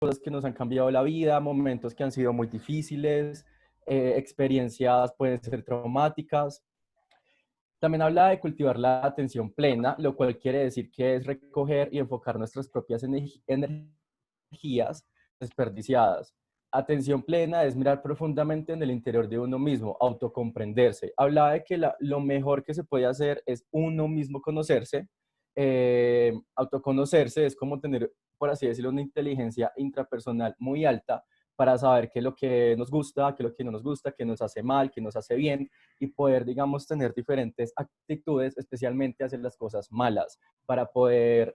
cosas que nos han cambiado la vida, momentos que han sido muy difíciles, experiencias pueden ser traumáticas. También habla de cultivar la atención plena, lo cual quiere decir que es recoger y enfocar nuestras propias energías desperdiciadas. Atención plena es mirar profundamente en el interior de uno mismo, autocomprenderse. Habla de que lo mejor que se puede hacer es uno mismo conocerse. Autoconocerse es como tener, por así decirlo, una inteligencia intrapersonal muy alta para saber qué es lo que nos gusta, qué es lo que no nos gusta, qué nos hace mal, qué nos hace bien, y poder, digamos, tener diferentes actitudes, especialmente hacer las cosas malas, para poder,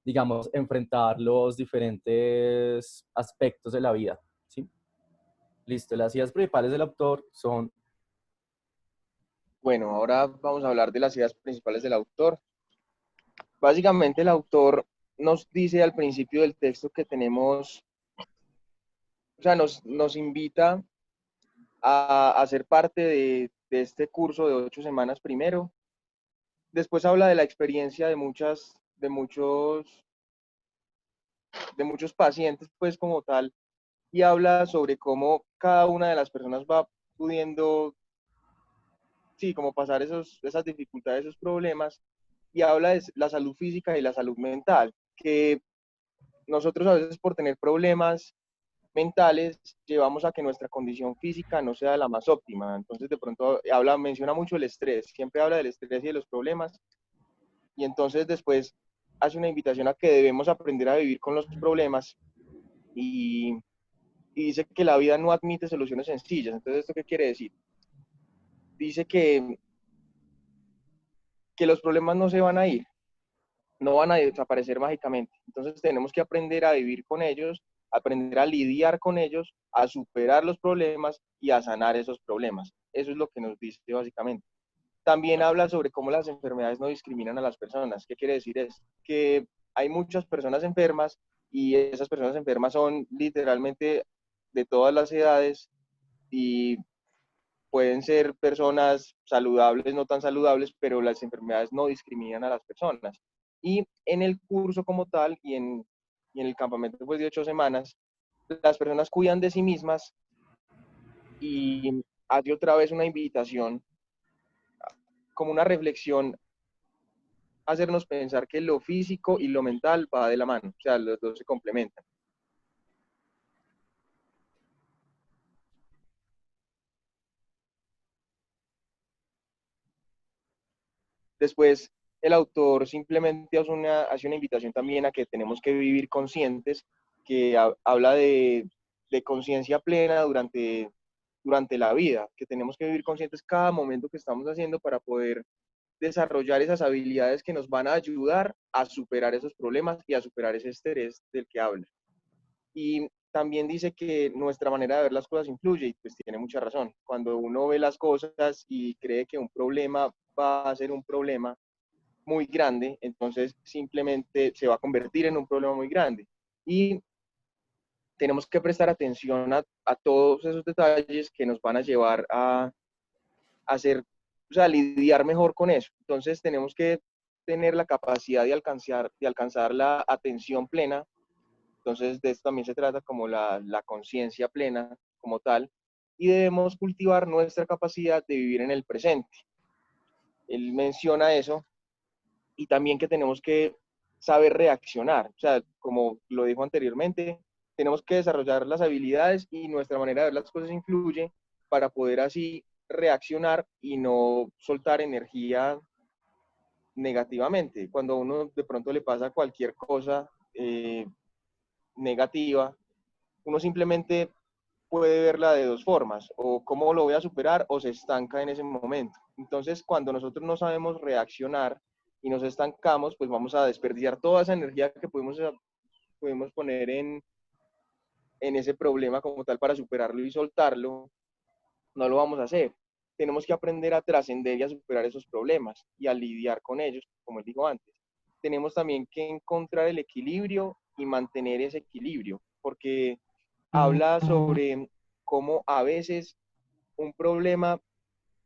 digamos, enfrentar los diferentes aspectos de la vida, ¿sí? Listo, las ideas principales del autor son... Bueno, ahora vamos a hablar de las ideas principales del autor. Básicamente el autor nos dice al principio del texto que tenemos, o sea, nos invita a ser parte de este curso de 8 semanas primero. Después habla de la experiencia de muchos pacientes, pues como tal, y habla sobre cómo cada una de las personas va pudiendo, sí, como pasar esas dificultades, esos problemas, y habla de la salud física y la salud mental, que nosotros a veces por tener problemas mentales llevamos a que nuestra condición física no sea la más óptima. Entonces de pronto menciona mucho el estrés, siempre habla del estrés y de los problemas, y entonces después hace una invitación a que debemos aprender a vivir con los problemas y, y dice que la vida no admite soluciones sencillas. Entonces, ¿esto qué quiere decir? Dice que los problemas no se van a ir, no van a desaparecer mágicamente. Entonces tenemos que aprender a vivir con ellos, aprender a lidiar con ellos, a superar los problemas y a sanar esos problemas. Eso es lo que nos dice básicamente. También habla sobre cómo las enfermedades no discriminan a las personas. ¿Qué quiere decir? Es que hay muchas personas enfermas y esas personas enfermas son literalmente de todas las edades y pueden ser personas saludables, no tan saludables, pero las enfermedades no discriminan a las personas. Y en el curso como tal y en el campamento pues, de 8 semanas, las personas cuidan de sí mismas y hace otra vez una invitación, como una reflexión, hacernos pensar que lo físico y lo mental va de la mano, o sea, los dos se complementan. Después, el autor simplemente hace una invitación también a que tenemos que vivir conscientes, que habla de conciencia plena durante la vida, que tenemos que vivir conscientes cada momento que estamos haciendo para poder desarrollar esas habilidades que nos van a ayudar a superar esos problemas y a superar ese estrés del que habla. Y también dice que nuestra manera de ver las cosas influye y pues tiene mucha razón. Cuando uno ve las cosas y cree que un problema va a ser un problema muy grande, entonces simplemente se va a convertir en un problema muy grande. Y tenemos que prestar atención a todos esos detalles que nos van a llevar a hacer, o sea, lidiar mejor con eso. Entonces tenemos que tener la capacidad de alcanzar la atención plena. Entonces de esto también se trata como la conciencia plena como tal. Y debemos cultivar nuestra capacidad de vivir en el presente. Él menciona eso y también que tenemos que saber reaccionar. O sea, como lo dijo anteriormente, tenemos que desarrollar las habilidades y nuestra manera de ver las cosas influye para poder así reaccionar y no soltar energía negativamente. Cuando a uno de pronto le pasa cualquier cosa negativa, uno simplemente puede verla de dos formas, o cómo lo voy a superar o se estanca en ese momento. Entonces, cuando nosotros no sabemos reaccionar y nos estancamos, pues vamos a desperdiciar toda esa energía que podemos poner en ese problema como tal para superarlo y soltarlo, no lo vamos a hacer. Tenemos que aprender a trascender y a superar esos problemas y a lidiar con ellos, como él dijo antes. Tenemos también que encontrar el equilibrio y mantener ese equilibrio, porque habla sobre cómo a veces un problema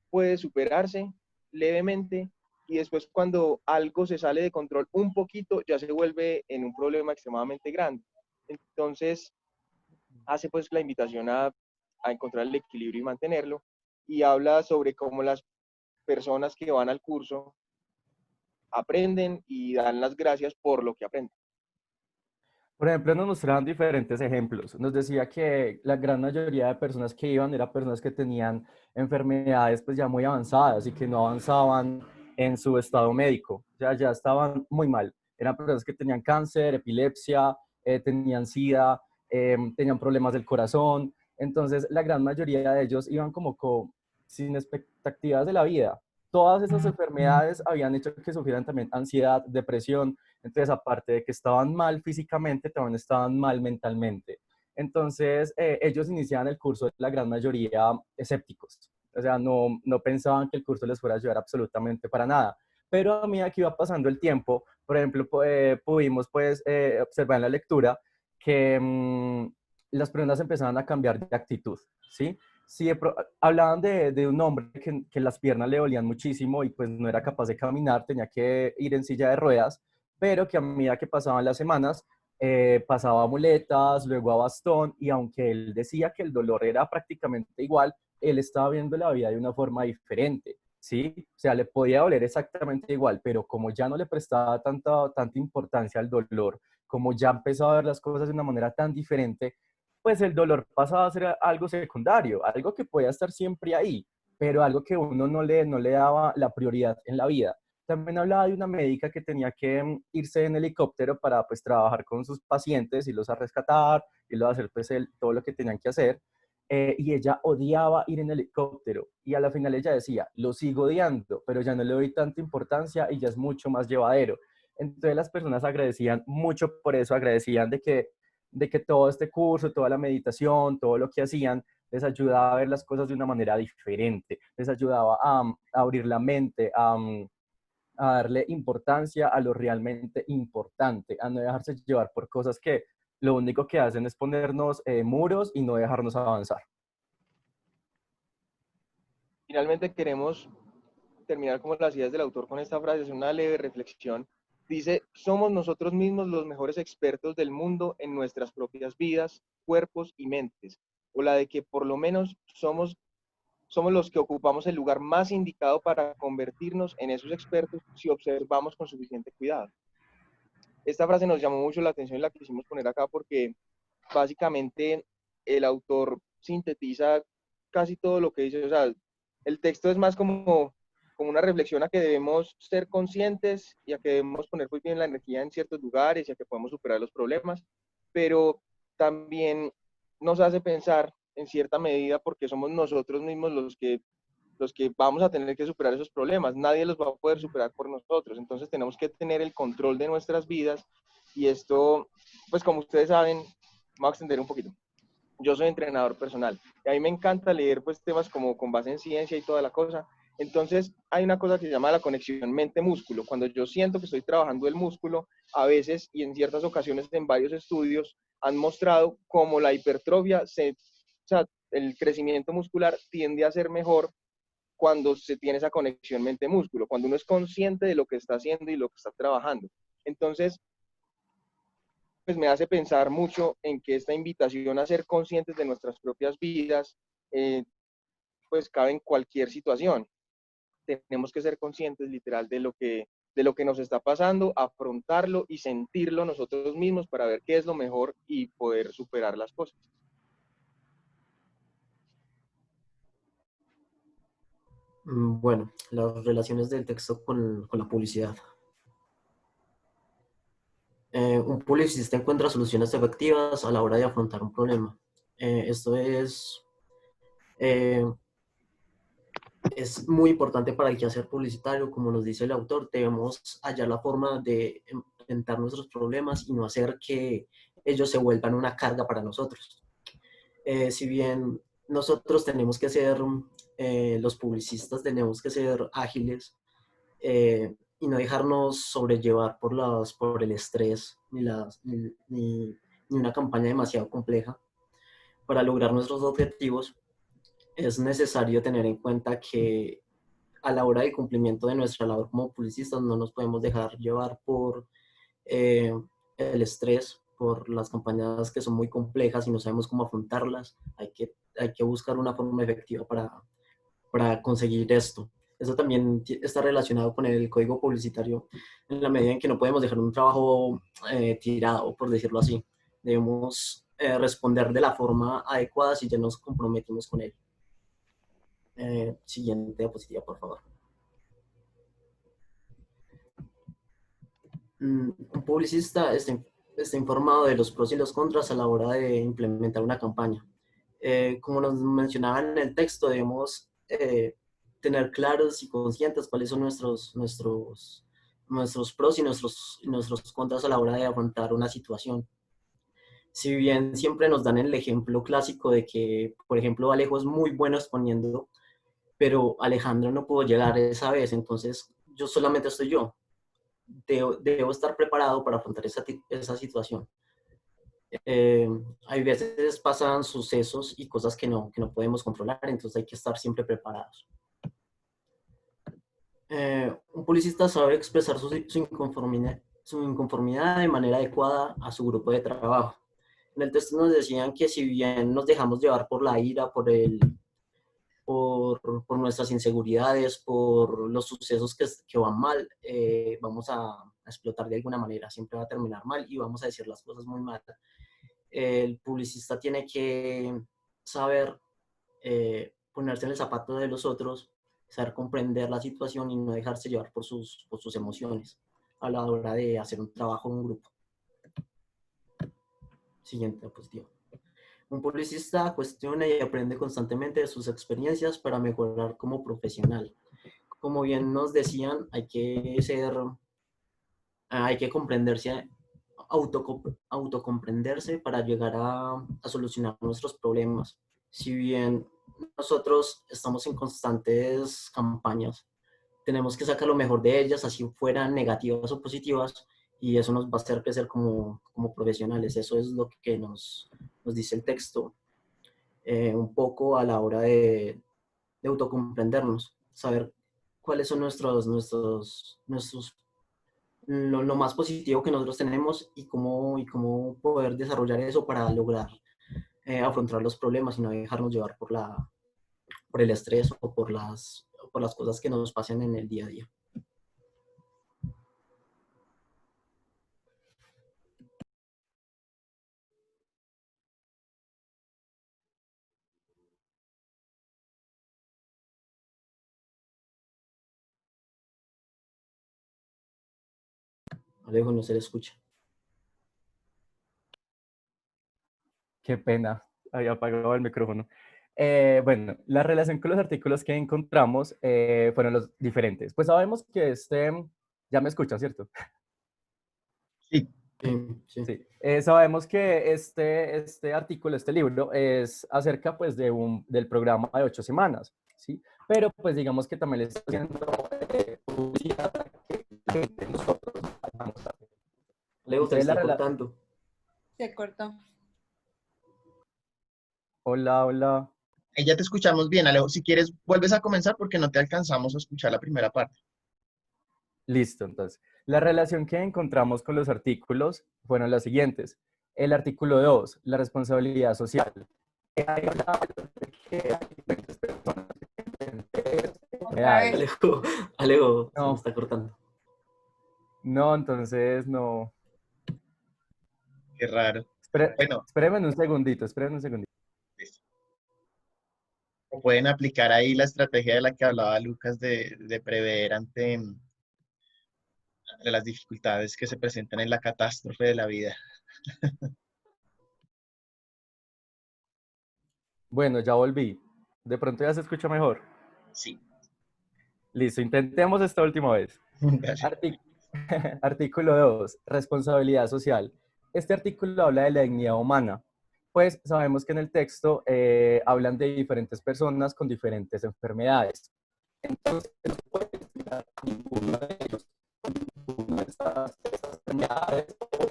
puede superarse levemente y después cuando algo se sale de control un poquito ya se vuelve en un problema extremadamente grande. Entonces, hace pues la invitación a encontrar el equilibrio y mantenerlo, y habla sobre cómo las personas que van al curso aprenden y dan las gracias por lo que aprenden. Por ejemplo, nos mostraban diferentes ejemplos. Nos decía que la gran mayoría de personas que iban eran personas que tenían enfermedades pues ya muy avanzadas y que no avanzaban en su estado médico. O sea, ya estaban muy mal. Eran personas que tenían cáncer, epilepsia, tenían SIDA, tenían problemas del corazón. Entonces, la gran mayoría de ellos iban sin expectativas de la vida. Todas esas enfermedades habían hecho que sufrieran también ansiedad, depresión. Entonces, aparte de que estaban mal físicamente, también estaban mal mentalmente. Entonces, ellos iniciaban el curso, la gran mayoría escépticos. O sea, no pensaban que el curso les fuera a ayudar absolutamente para nada. Pero a medida que iba pasando el tiempo, por ejemplo, pudimos pues observar en la lectura que las personas empezaban a cambiar de actitud, ¿sí? Sí, hablaban de un hombre que las piernas le dolían muchísimo y pues no era capaz de caminar, tenía que ir en silla de ruedas, pero que a medida que pasaban las semanas, pasaba a muletas, luego a bastón, y aunque él decía que el dolor era prácticamente igual, él estaba viendo la vida de una forma diferente, ¿sí? O sea, le podía doler exactamente igual, pero como ya no le prestaba tanta importancia al dolor, como ya empezó a ver las cosas de una manera tan diferente, pues el dolor pasaba a ser algo secundario, algo que podía estar siempre ahí, pero algo que uno no le daba la prioridad en la vida. También hablaba de una médica que tenía que irse en helicóptero para pues trabajar con sus pacientes y los a rescatar y los a hacer pues todo lo que tenían que hacer. Y ella odiaba ir en helicóptero y a la final ella decía, lo sigo odiando, pero ya no le doy tanta importancia y ya es mucho más llevadero. Entonces las personas agradecían mucho por eso, agradecían de que todo este curso, toda la meditación, todo lo que hacían, les ayudaba a ver las cosas de una manera diferente, les ayudaba a abrir la mente, a darle importancia a lo realmente importante, a no dejarse llevar por cosas que lo único que hacen es ponernos muros y no dejarnos avanzar. Finalmente queremos terminar como las ideas del autor con esta frase, es una leve reflexión. Dice, somos nosotros mismos los mejores expertos del mundo en nuestras propias vidas, cuerpos y mentes, o la de que por lo menos somos los que ocupamos el lugar más indicado para convertirnos en esos expertos si observamos con suficiente cuidado. Esta frase nos llamó mucho la atención y la quisimos poner acá porque básicamente el autor sintetiza casi todo lo que dice. O sea, el texto es más como una reflexión a que debemos ser conscientes y a que debemos poner muy bien la energía en ciertos lugares y a que podemos superar los problemas, pero también nos hace pensar en cierta medida porque somos nosotros mismos los que vamos a tener que superar esos problemas. Nadie los va a poder superar por nosotros. Entonces tenemos que tener el control de nuestras vidas y esto, pues como ustedes saben, voy a extender un poquito. Yo soy entrenador personal y a mí me encanta leer pues temas como con base en ciencia y toda la cosa. Entonces hay una cosa que se llama la conexión mente-músculo. Cuando yo siento que estoy trabajando el músculo, a veces y en ciertas ocasiones en varios estudios han mostrado cómo la hipertrofia, o sea, el crecimiento muscular tiende a ser mejor cuando se tiene esa conexión mente-músculo, cuando uno es consciente de lo que está haciendo y lo que está trabajando. Entonces, pues me hace pensar mucho en que esta invitación a ser conscientes de nuestras propias vidas, eh, pues cabe en cualquier situación. Tenemos que ser conscientes literal de lo que nos está pasando, afrontarlo y sentirlo nosotros mismos para ver qué es lo mejor y poder superar las cosas. Bueno, las relaciones del texto con la publicidad. Un publicista encuentra soluciones efectivas a la hora de afrontar un problema. Esto eh, es muy importante para el quehacer publicitario, como nos dice el autor, debemos hallar la forma de enfrentar nuestros problemas y no hacer que ellos se vuelvan una carga para nosotros. Si bien nosotros tenemos que ser, los publicistas tenemos que ser ágiles y no dejarnos sobrellevar por el estrés ni una campaña demasiado compleja. Para lograr nuestros objetivos es necesario tener en cuenta que a la hora del cumplimiento de nuestra labor como publicistas no nos podemos dejar llevar por el estrés por las campañas que son muy complejas y no sabemos cómo afrontarlas. Hay que buscar una forma efectiva para conseguir esto. Eso también está relacionado con el código publicitario, en la medida en que no podemos dejar un trabajo tirado, por decirlo así. Debemos responder de la forma adecuada si ya nos comprometimos con él. Siguiente diapositiva, por favor. Un publicista está informado de los pros y los contras a la hora de implementar una campaña. Como nos mencionaba en el texto, debemos tener claros y conscientes cuáles son nuestros pros y nuestros contras a la hora de afrontar una situación. Si bien siempre nos dan el ejemplo clásico de que, por ejemplo, Alejo es muy bueno exponiendo, pero Alejandro no pudo llegar esa vez, entonces yo solamente estoy yo. Debo estar preparado para afrontar esa situación. Hay veces pasan sucesos y cosas que no podemos controlar, entonces hay que estar siempre preparados. Un publicista sabe expresar su inconformidad de manera adecuada a su grupo de trabajo. En el texto nos decían que si bien nos dejamos llevar por la ira, por nuestras inseguridades, por los sucesos que van mal, vamos a explotar de alguna manera, siempre va a terminar mal y vamos a decir las cosas muy mal. El publicista tiene que saber ponerse en el zapato de los otros, saber comprender la situación y no dejarse llevar por sus emociones a la hora de hacer un trabajo en un grupo. Siguiente diapositiva. Un publicista cuestiona y aprende constantemente de sus experiencias para mejorar como profesional. Como bien nos decían, hay que comprenderse, autocomprenderse para llegar a solucionar nuestros problemas. Si bien nosotros estamos en constantes campañas, tenemos que sacar lo mejor de ellas, así fueran negativas o positivas, y eso nos va a hacer crecer como profesionales. Eso es lo que nos dice el texto, un poco a la hora de autocomprendernos, saber cuáles son lo más positivo que nosotros tenemos y cómo poder desarrollar eso para lograr afrontar los problemas y no dejarnos llevar por el estrés o por las cosas que nos pasan en el día a día. Alejo, no se le escucha. Qué pena, había apagado el micrófono. Bueno, la relación con los artículos que encontramos fueron los diferentes. Pues sabemos que ya me escuchan, ¿cierto? Sí. Sí. Sí. Sabemos que este artículo, este libro, es acerca pues del programa de 8 semanas, ¿sí? Pero pues digamos que también le está haciendo publicidad para que la gente, nosotros vayamos a ver. Alejo, te está cortando. Se cortó. Hola, hola. Ya te escuchamos bien, Alejo. Si quieres, vuelves a comenzar porque no te alcanzamos a escuchar la primera parte. Listo, entonces. La relación que encontramos con los artículos fueron las siguientes. El artículo 2, la responsabilidad social. Alejo, no. se me está cortando. No, entonces no. Qué raro. Bueno, Espérenme un segundito. listo. O pueden aplicar ahí la estrategia de la que hablaba Lucas de prever ante las dificultades que se presentan en la catástrofe de la vida. Bueno, ya volví. De pronto ya se escucha mejor. Sí. Listo, intentemos esta última vez. Artículo 2, responsabilidad social. Este artículo habla de la dignidad humana. Pues sabemos que en el texto hablan de diferentes personas con diferentes enfermedades. Entonces, no puede explicar a ninguno de ellos con ninguna de estas enfermedades o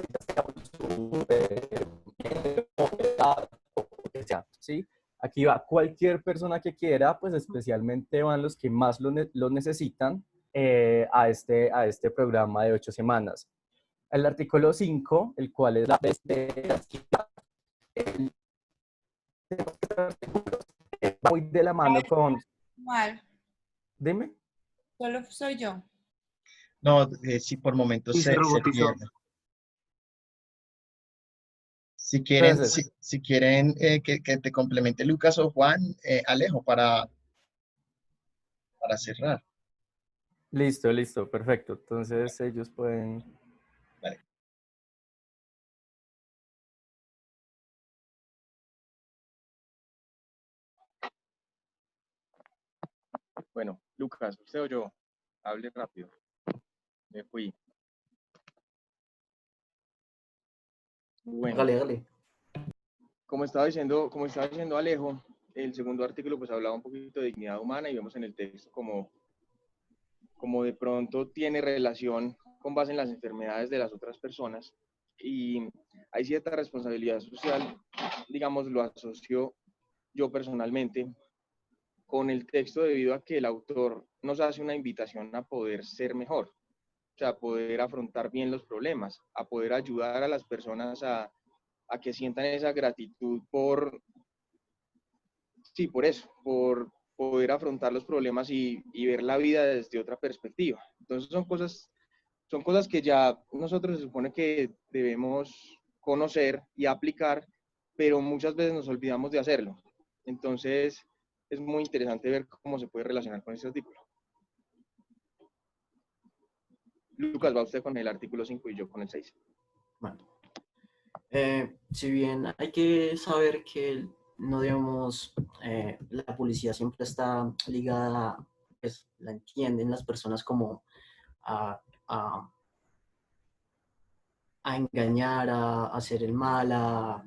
ya sea por su edad o lo que sea, ¿sí? Aquí va cualquier persona que quiera, pues especialmente van los que más lo necesitan a este programa de 8 semanas. El artículo 5, el cual es la muy de la mano con... Mal, Dime. solo soy yo. No, sí, por momentos Y se se robotizó. pierde. Si quieren, Entonces, si quieren que te complemente Lucas o Juan, Alejo, para cerrar. listo, listo, perfecto. Entonces ellos pueden... Vale. Bueno, Lucas, usted o yo, hable rápido. Me fui. Bueno, Hágale, hágale. como estaba diciendo Alejo, el segundo artículo pues hablaba un poquito de dignidad humana y vemos en el texto como de pronto tiene relación con base en las enfermedades de las otras personas y hay cierta responsabilidad social, digamos, lo asocio yo personalmente con el texto debido a que el autor nos hace una invitación a poder ser mejor, o sea, a poder afrontar bien los problemas, a poder ayudar a las personas a que sientan esa gratitud por eso, por poder afrontar los problemas y ver la vida desde otra perspectiva. Entonces son cosas que ya nosotros se supone que debemos conocer y aplicar, pero muchas veces nos olvidamos de hacerlo. Entonces es muy interesante ver cómo se puede relacionar con este artículo. Lucas, va usted con el artículo 5 y yo con el 6. Bueno, si bien hay que saber que no debemos, la publicidad siempre está ligada, pues la entienden las personas como a, a, a engañar, a hacer el mal, a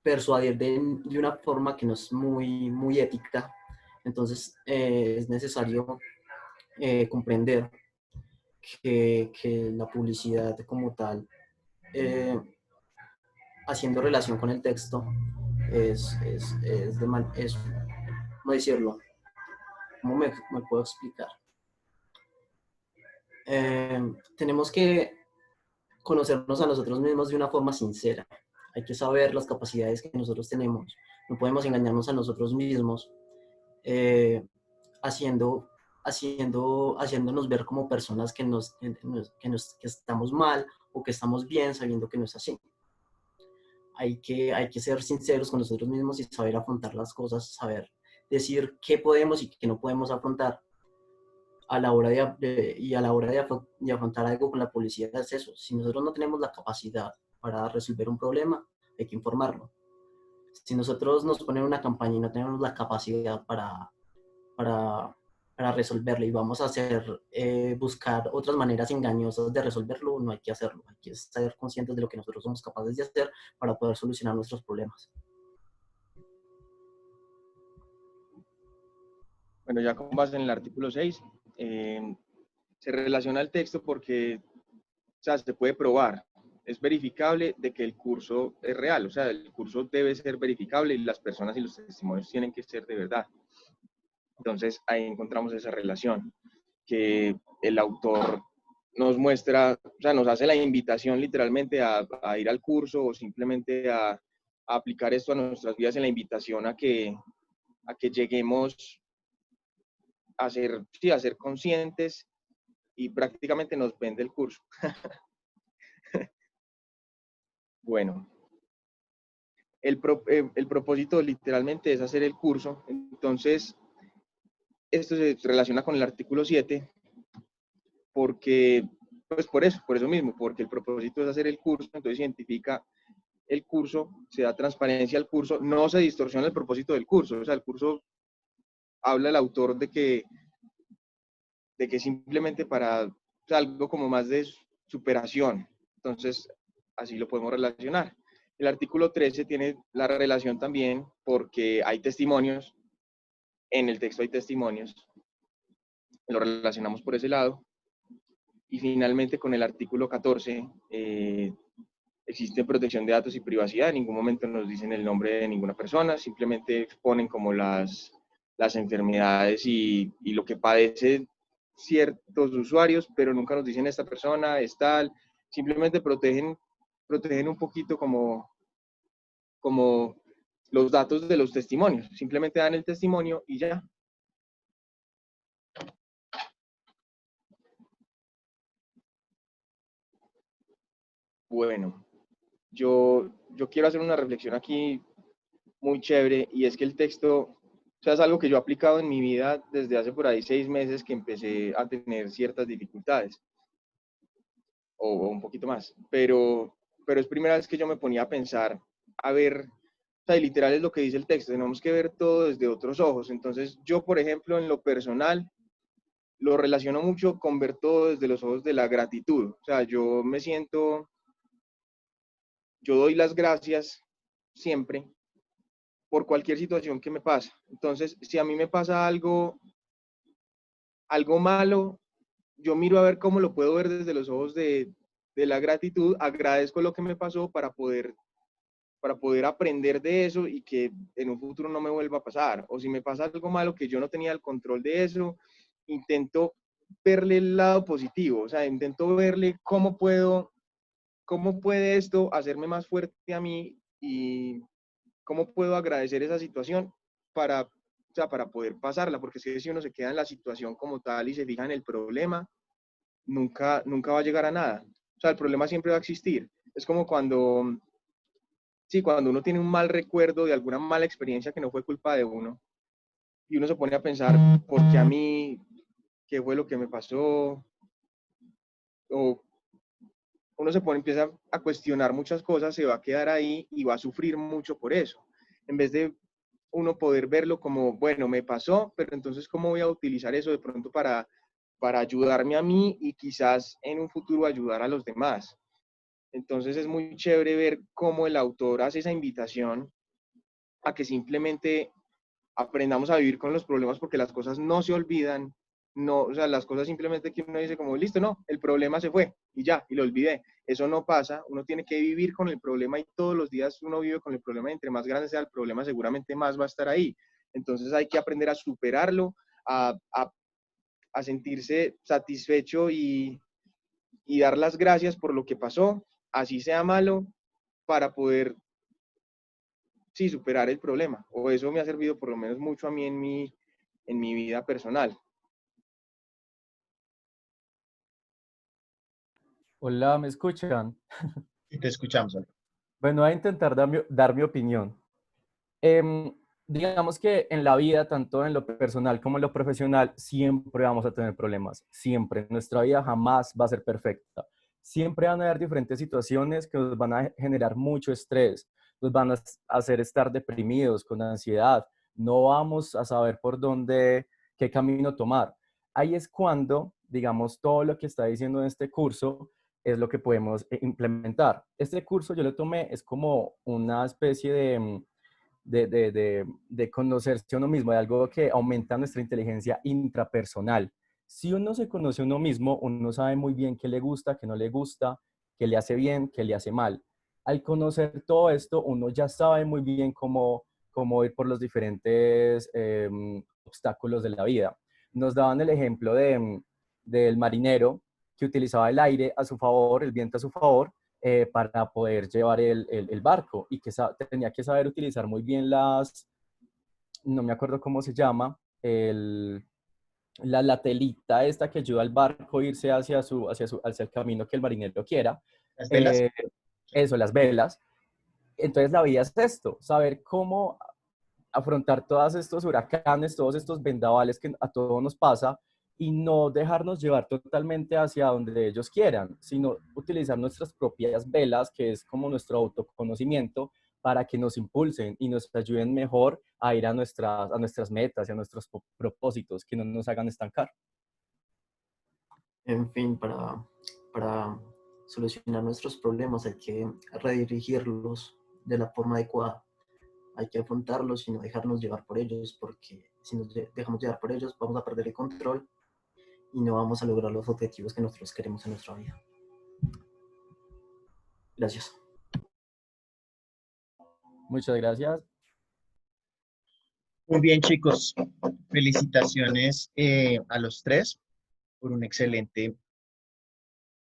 persuadir de una forma que no es muy ética. Entonces es necesario comprender que la publicidad como tal, haciendo relación con el texto, ¿cómo decirlo? ¿Cómo me puedo explicar? Tenemos que conocernos a nosotros mismos de una forma sincera. Hay que saber las capacidades que nosotros tenemos. No podemos engañarnos a nosotros mismos, haciéndonos ver como personas que estamos mal o que estamos bien, sabiendo que no es así. Hay que ser sinceros con nosotros mismos y saber afrontar las cosas, saber decir qué podemos y qué no podemos afrontar a la hora de afrontar algo con la publicidad. Es eso. Si nosotros no tenemos la capacidad para resolver un problema, hay que informarlo. Si nosotros nos ponen una campaña y no tenemos la capacidad para resolverlo y vamos a buscar otras maneras engañosas de resolverlo, no hay que hacerlo. Hay que ser conscientes de lo que nosotros somos capaces de hacer para poder solucionar nuestros problemas. Bueno, ya con base en el artículo 6, se relaciona el texto porque, o sea, se puede probar, es verificable de que el curso es real, o sea, el curso debe ser verificable y las personas y los testimonios tienen que ser de verdad. Entonces ahí encontramos esa relación, que el autor nos muestra, o sea, nos hace la invitación literalmente a ir al curso o simplemente a aplicar esto a nuestras vidas en la invitación a que lleguemos a ser conscientes y prácticamente nos vende el curso. Bueno, el propósito literalmente es hacer el curso, entonces esto se relaciona con el artículo 7 porque, pues por eso mismo, porque el propósito es hacer el curso, entonces identifica el curso, se da transparencia al curso, no se distorsiona el propósito del curso, o sea, el curso habla el autor de que simplemente para, o sea, algo como más de superación, entonces así lo podemos relacionar. El artículo 13 tiene la relación también porque hay testimonios, en el texto hay testimonios, lo relacionamos por ese lado. Y finalmente con el artículo 14, existe protección de datos y privacidad, en ningún momento nos dicen el nombre de ninguna persona, simplemente exponen como las enfermedades y lo que padecen ciertos usuarios, pero nunca nos dicen esta persona es tal, simplemente protegen un poquito como los datos de los testimonios. Simplemente dan el testimonio y ya. Bueno, yo quiero hacer una reflexión aquí muy chévere, y es que el texto, o sea, es algo que yo he aplicado en mi vida desde hace por ahí 6 meses que empecé a tener ciertas dificultades, o un poquito más, pero es primera vez que yo me ponía a pensar, a ver, o sea, y literal es lo que dice el texto, tenemos que ver todo desde otros ojos. Entonces, yo, por ejemplo, en lo personal, lo relaciono mucho con ver todo desde los ojos de la gratitud. O sea, yo doy las gracias siempre por cualquier situación que me pasa. Entonces, si a mí me pasa algo malo, yo miro a ver cómo lo puedo ver desde los ojos de la gratitud, agradezco lo que me pasó para poder aprender de eso y que en un futuro no me vuelva a pasar. O si me pasa algo malo que yo no tenía el control de eso, intento verle el lado positivo, o sea, intento verle cómo puede esto hacerme más fuerte a mí y cómo puedo agradecer esa situación para, o sea, para poder pasarla, porque si uno se queda en la situación como tal y se fija en el problema, nunca va a llegar a nada. O sea, el problema siempre va a existir. Es como cuando uno tiene un mal recuerdo de alguna mala experiencia que no fue culpa de uno, y uno se pone a pensar, ¿por qué a mí? ¿Qué fue lo que me pasó? O uno empieza a cuestionar muchas cosas, se va a quedar ahí y va a sufrir mucho por eso. En vez de uno poder verlo como, bueno, me pasó, pero entonces, ¿cómo voy a utilizar eso de pronto para ayudarme a mí y quizás en un futuro ayudar a los demás? Entonces es muy chévere ver cómo el autor hace esa invitación a que simplemente aprendamos a vivir con los problemas, porque las cosas no se olvidan, no, o sea, las cosas simplemente que uno dice como, listo, no, el problema se fue y ya, y lo olvidé. Eso no pasa, uno tiene que vivir con el problema y todos los días uno vive con el problema, y entre más grande sea el problema, seguramente más va a estar ahí. Entonces hay que aprender a superarlo, a sentirse satisfecho y dar las gracias por lo que pasó, así sea malo, para poder, sí, superar el problema. O eso me ha servido por lo menos mucho a mí en mi vida personal. Hola, ¿me escuchan? Y te escuchamos, Ale. Bueno, voy a intentar dar mi opinión. Em, digamos que en la vida, tanto en lo personal como en lo profesional, siempre vamos a tener problemas. Siempre. Nuestra vida jamás va a ser perfecta. Siempre van a haber diferentes situaciones que nos van a generar mucho estrés, nos van a hacer estar deprimidos, con ansiedad. No vamos a saber por dónde, qué camino tomar. Ahí es cuando, digamos, todo lo que está diciendo en este curso es lo que podemos implementar. Este curso yo lo tomé, es como una especie de conocerse a uno mismo, de algo que aumenta nuestra inteligencia intrapersonal. Si uno se conoce a uno mismo, uno sabe muy bien qué le gusta, qué no le gusta, qué le hace bien, qué le hace mal. Al conocer todo esto, uno ya sabe muy bien cómo ir por los diferentes obstáculos de la vida. Nos daban el ejemplo del marinero que utilizaba el aire a su favor, el viento a su favor, para poder llevar el barco, y que tenía que saber utilizar muy bien no me acuerdo cómo se llama, la telita esta que ayuda al barco a irse hacia el camino que el marinero quiera. ¿Las velas? Eso, las velas. Entonces la vida es esto, saber cómo afrontar todos estos huracanes, todos estos vendavales que a todos nos pasa, y no dejarnos llevar totalmente hacia donde ellos quieran, sino utilizar nuestras propias velas, que es como nuestro autoconocimiento, para que nos impulsen y nos ayuden mejor a ir a nuestras metas y a nuestros propósitos, que no nos hagan estancar. En fin, para solucionar nuestros problemas hay que redirigirlos de la forma adecuada. Hay que afrontarlos y no dejarnos llevar por ellos, porque si nos dejamos llevar por ellos vamos a perder el control y no vamos a lograr los objetivos que nosotros queremos en nuestra vida. Gracias. Muchas gracias. Muy bien, chicos. Felicitaciones a los tres por un excelente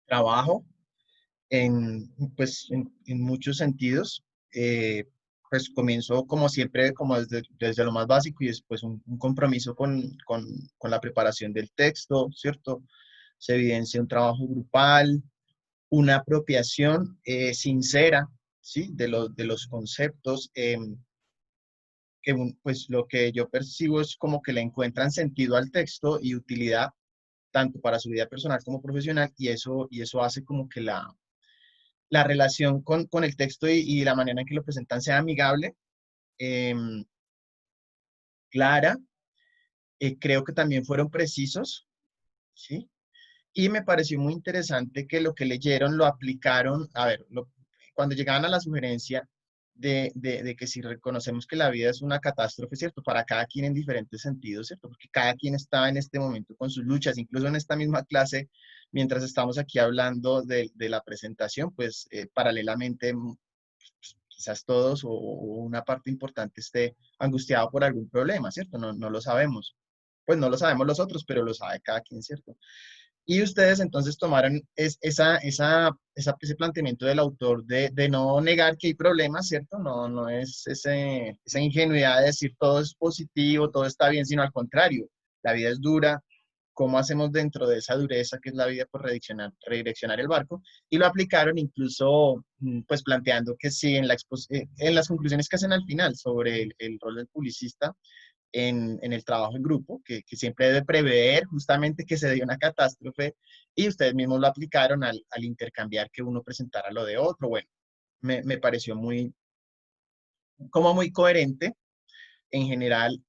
trabajo. pues, en muchos sentidos. Pues comienzo como siempre, como desde lo más básico y después un compromiso con la preparación del texto, ¿cierto? Se evidencia un trabajo grupal, una apropiación sincera, ¿sí? De los conceptos, pues lo que yo percibo es como que le encuentran sentido al texto y utilidad tanto para su vida personal como profesional, y eso hace como que la relación con el texto y la manera en que lo presentan sea amigable, em, clara. Creo que también fueron precisos, ¿sí? Y me pareció muy interesante que lo que leyeron lo aplicaron, a ver, cuando llegaban a la sugerencia de que si reconocemos que la vida es una catástrofe, ¿cierto? Para cada quien en diferentes sentidos, ¿cierto? Porque cada quien está en este momento con sus luchas, incluso en esta misma clase, mientras estamos aquí hablando de la presentación, pues paralelamente quizás todos o una parte importante esté angustiado por algún problema, ¿cierto? No, no lo sabemos. Pues no lo sabemos los otros, pero lo sabe cada quien, ¿cierto? Y ustedes entonces tomaron ese planteamiento del autor de no negar que hay problemas, ¿cierto? No, no es esa ingenuidad de decir todo es positivo, todo está bien, sino al contrario, la vida es dura. ¿Cómo hacemos dentro de esa dureza que es la vida por redireccionar el barco? Y lo aplicaron incluso, pues planteando que sí, en las conclusiones que hacen al final sobre el rol del publicista, en el trabajo en grupo, que siempre debe prever justamente que se dé una catástrofe, y ustedes mismos lo aplicaron al intercambiar que uno presentara lo de otro. Bueno, me pareció como muy coherente en general,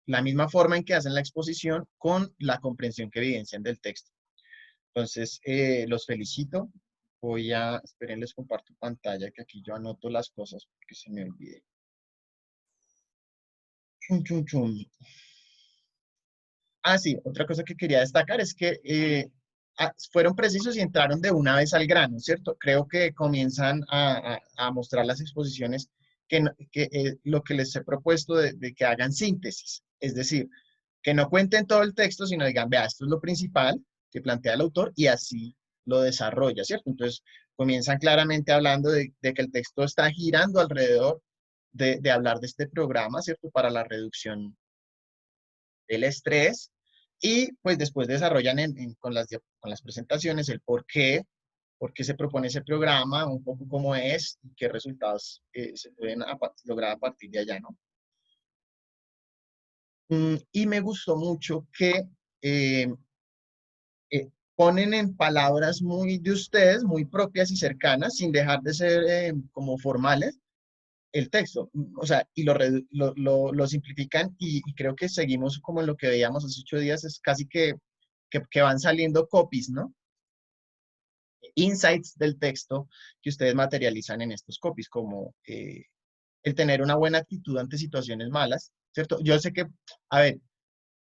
la misma forma en que hacen la exposición con la comprensión que evidencian del texto. Entonces, los felicito. Esperen, les comparto pantalla, que aquí yo anoto las cosas porque se me olvide. Chum, chum, chum. Ah, sí, otra cosa que quería destacar es que fueron precisos y entraron de una vez al grano, ¿cierto? Creo que comienzan a mostrar las exposiciones lo que les he propuesto de que hagan síntesis, es decir, que no cuenten todo el texto, sino digan, vea, esto es lo principal que plantea el autor y así lo desarrolla, ¿cierto? Entonces, comienzan claramente hablando de que el texto está girando alrededor de hablar de este programa, ¿cierto? Para la reducción del estrés, y pues después desarrollan con las presentaciones el por qué se propone ese programa, un poco cómo es y qué resultados se pueden lograr a partir de allá, ¿no? Y me gustó mucho que eh, ponen en palabras muy de ustedes, muy propias y cercanas, sin dejar de ser como formales, el texto. O sea, y lo simplifican, y creo que seguimos como en lo que veíamos hace 8 días, es casi que van saliendo copies, ¿no? Insights del texto que ustedes materializan en estos copies, como el tener una buena actitud ante situaciones malas, ¿cierto? Yo sé que, a ver,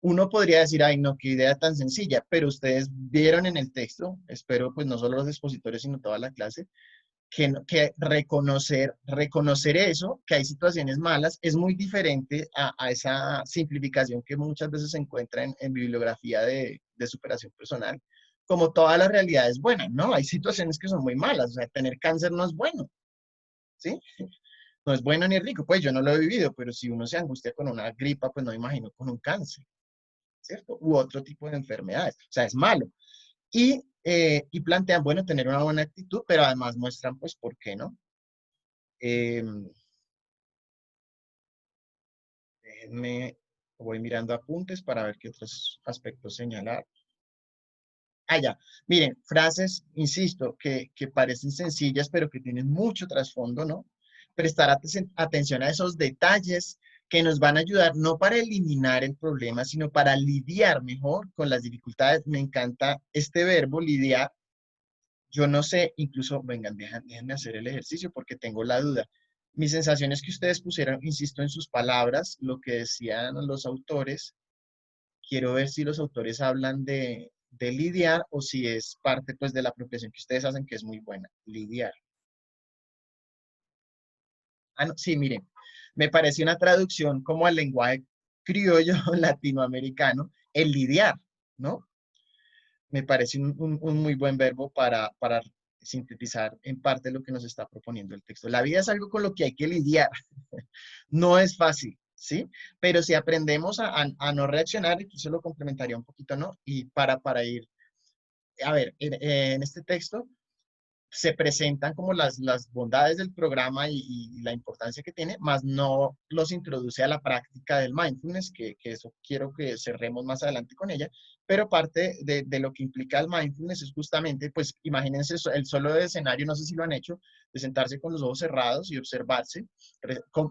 uno podría decir, ay, no, qué idea tan sencilla, pero ustedes vieron en el texto, espero pues no solo los expositores, sino toda la clase, que reconocer eso, que hay situaciones malas, es muy diferente a esa simplificación que muchas veces se encuentra en bibliografía de superación personal. Como toda la realidad es buena, ¿no? Hay situaciones que son muy malas, o sea, tener cáncer no es bueno, ¿sí? No es bueno ni rico, pues yo no lo he vivido, pero si uno se angustia con una gripa, pues no me imagino con un cáncer, ¿cierto? U otro tipo de enfermedades, o sea, es malo. Y plantean, bueno, tener una buena actitud, pero además muestran, pues, ¿por qué no? Eh, Déjenme, voy mirando apuntes para ver qué otros aspectos señalar. Ah, ya. Miren, frases, insisto, que parecen sencillas, pero que tienen mucho trasfondo, ¿no? Prestar atención a esos detalles que nos van a ayudar no para eliminar el problema, sino para lidiar mejor con las dificultades. Me encanta este verbo, lidiar. Yo no sé, incluso, vengan, déjenme hacer el ejercicio porque tengo la duda. Mi sensación es que ustedes pusieron, insisto, en sus palabras lo que decían los autores. Quiero ver si los autores hablan de lidiar o si es parte, pues, de la apropiación que ustedes hacen, que es muy buena, lidiar. Ah, no, sí, miren, me parece una traducción como al lenguaje criollo latinoamericano, el lidiar, ¿no? Me parece un muy buen verbo para sintetizar en parte lo que nos está proponiendo el texto. La vida es algo con lo que hay que lidiar. No es fácil, ¿sí? Pero si aprendemos a no reaccionar, aquí se lo complementaría un poquito, ¿no? Y para ir, a ver, en este texto se presentan como las bondades del programa y la importancia que tiene, más no los introduce a la práctica del mindfulness, que eso quiero que cerremos más adelante con ella, pero parte de lo que implica el mindfulness es justamente, pues imagínense el solo de escenario, no sé si lo han hecho, de sentarse con los ojos cerrados y observarse,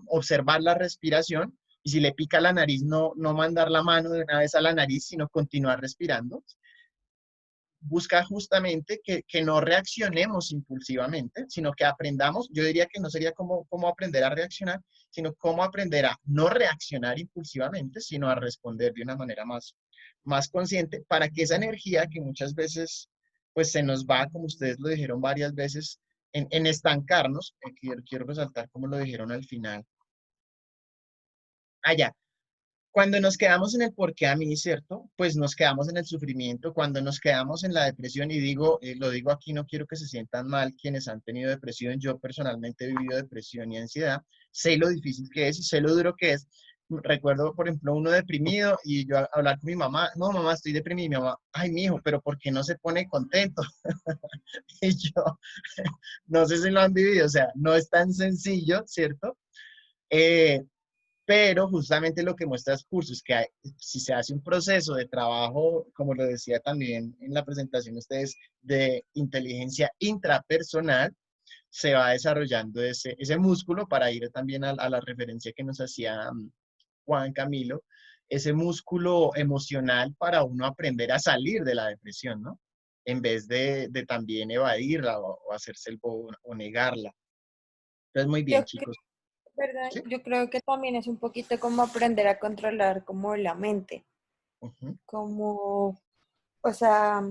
observar la respiración, y si le pica la nariz, no mandar la mano de una vez a la nariz, sino continuar respirando. Busca justamente que no reaccionemos impulsivamente, sino que aprendamos. Yo diría que no sería como aprender a reaccionar, sino cómo aprender a no reaccionar impulsivamente, sino a responder de una manera más consciente, para que esa energía que muchas veces pues se nos va, como ustedes lo dijeron varias veces, en estancarnos. Quiero resaltar como lo dijeron al final. Allá, cuando nos quedamos en el por qué a mí, ¿cierto? Pues nos quedamos en el sufrimiento. Cuando nos quedamos en la depresión, y digo, lo digo aquí, no quiero que se sientan mal quienes han tenido depresión. Yo personalmente he vivido depresión y ansiedad. Sé lo difícil que es y sé lo duro que es. Recuerdo, por ejemplo, uno deprimido y yo hablar con mi mamá, no, mamá, estoy deprimido. Y mi mamá, ay, mi hijo, pero ¿por qué no se pone contento? Y yo, no sé si lo han vivido, o sea, no es tan sencillo, ¿cierto? Eh, pero justamente lo que muestra el curso es que si se hace un proceso de trabajo, como lo decía también en la presentación de ustedes, de inteligencia intrapersonal, se va desarrollando ese músculo, para ir también a la referencia que nos hacía Juan Camilo, ese músculo emocional para uno aprender a salir de la depresión, ¿no? En vez de también evadirla o hacerse el bobo o negarla. Entonces, muy bien, Yo creo, chicos. ¿verdad? ¿Sí? Yo creo que también es un poquito como aprender a controlar como la mente, Ujú. como, o sea,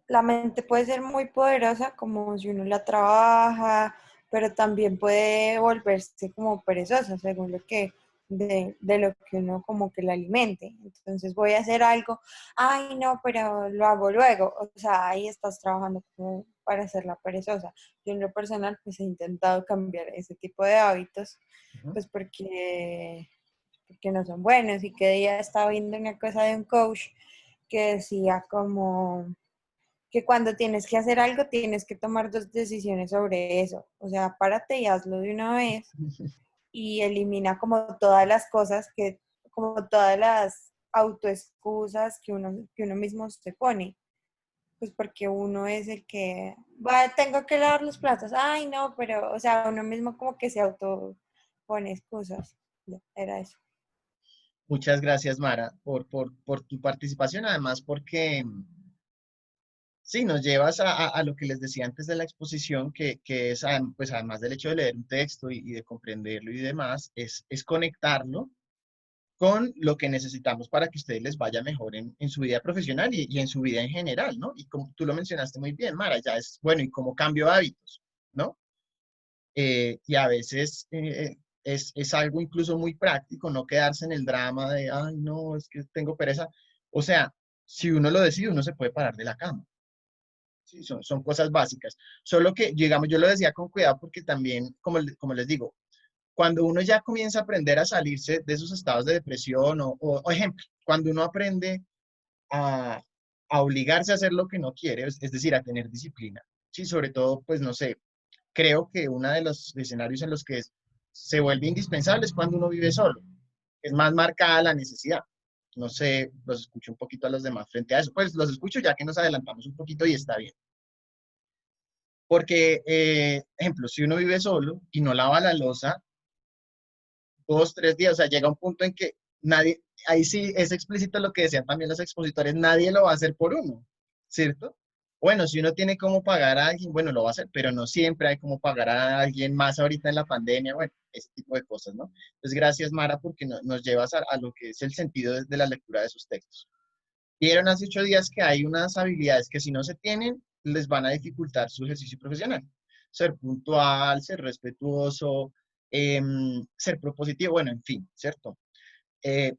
la mente puede ser muy poderosa como si uno la trabaja, pero también puede volverse como perezosa según lo que, de lo que uno como que la alimente. Entonces voy a hacer algo, ay no, pero lo hago luego. O sea, ahí estás trabajando como para hacerla perezosa. Yo en lo personal pues he intentado cambiar ese tipo de hábitos, Ujú. pues porque no son buenos. Y que día estaba viendo una cosa de un coach que decía como que cuando tienes que hacer algo tienes que tomar dos decisiones sobre eso. O sea, párate y hazlo de una vez y elimina como todas las cosas como todas las autoexcusas que uno mismo se pone. Pues porque uno es el que, va, tengo que lavar los platos. Ay, no, pero, o sea, uno mismo como que se auto pone excusas. Ya, era eso. Muchas gracias, Mara, por tu participación, además porque sí, nos llevas a lo que les decía antes de la exposición, que es, pues además del hecho de leer un texto y de comprenderlo y demás, es conectarlo con lo que necesitamos para que a ustedes les vaya mejor en su vida profesional y en su vida en general, ¿no? Y como tú lo mencionaste muy bien, Mara, ya es, bueno, y como cambio de hábitos, ¿no? Y a veces es algo incluso muy práctico, no quedarse en el drama de, ay, no, es que tengo pereza. O sea, si uno lo decide, uno se puede parar de la cama. Sí, son cosas básicas. Solo que, digamos, yo lo decía con cuidado porque también, como les digo, cuando uno ya comienza a aprender a salirse de esos estados de depresión o ejemplo, cuando uno aprende a, a obligarse a hacer lo que no quiere, es decir, a tener disciplina. Sí, sobre todo, pues no sé, creo que uno de los escenarios en los que se vuelve indispensable es cuando uno vive solo. Es más marcada la necesidad. No sé, los escucho un poquito a los demás frente a eso. Pues los escucho ya que nos adelantamos un poquito y está bien. Porque, ejemplo, si uno vive solo y no lava la loza 2, 3 días, o sea, llega un punto en que nadie, ahí sí es explícito lo que decían también los expositores, nadie lo va a hacer por uno, ¿cierto? Bueno, si uno tiene cómo pagar a alguien, bueno, lo va a hacer, pero no siempre hay cómo pagar a alguien más ahorita en la pandemia, bueno, ese tipo de cosas, ¿no? Entonces, gracias, Mara, porque nos llevas a lo que es el sentido de la lectura de sus textos. Vieron hace 8 días que hay unas habilidades que si no se tienen, les van a dificultar su ejercicio profesional. Ser puntual, ser respetuoso, ser propositivo, bueno, en fin, ¿cierto?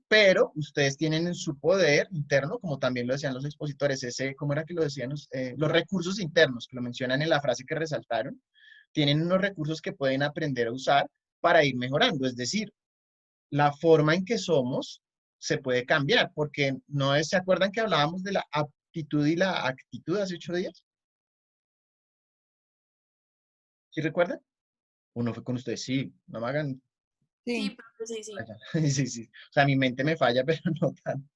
Pero ustedes tienen en su poder interno, como también lo decían los expositores, ¿cómo era que lo decían? Los recursos internos, que lo mencionan en la frase que resaltaron, tienen unos recursos que pueden aprender a usar para ir mejorando. Es decir, la forma en que somos se puede cambiar, porque ¿se acuerdan que hablábamos de la aptitud y la actitud hace 8 días? ¿Sí recuerdan? Uno fue con ustedes, sí, no me hagan... Sí. Profe, sí, sí. Sí, sí. O sea, mi mente me falla, pero no tanto.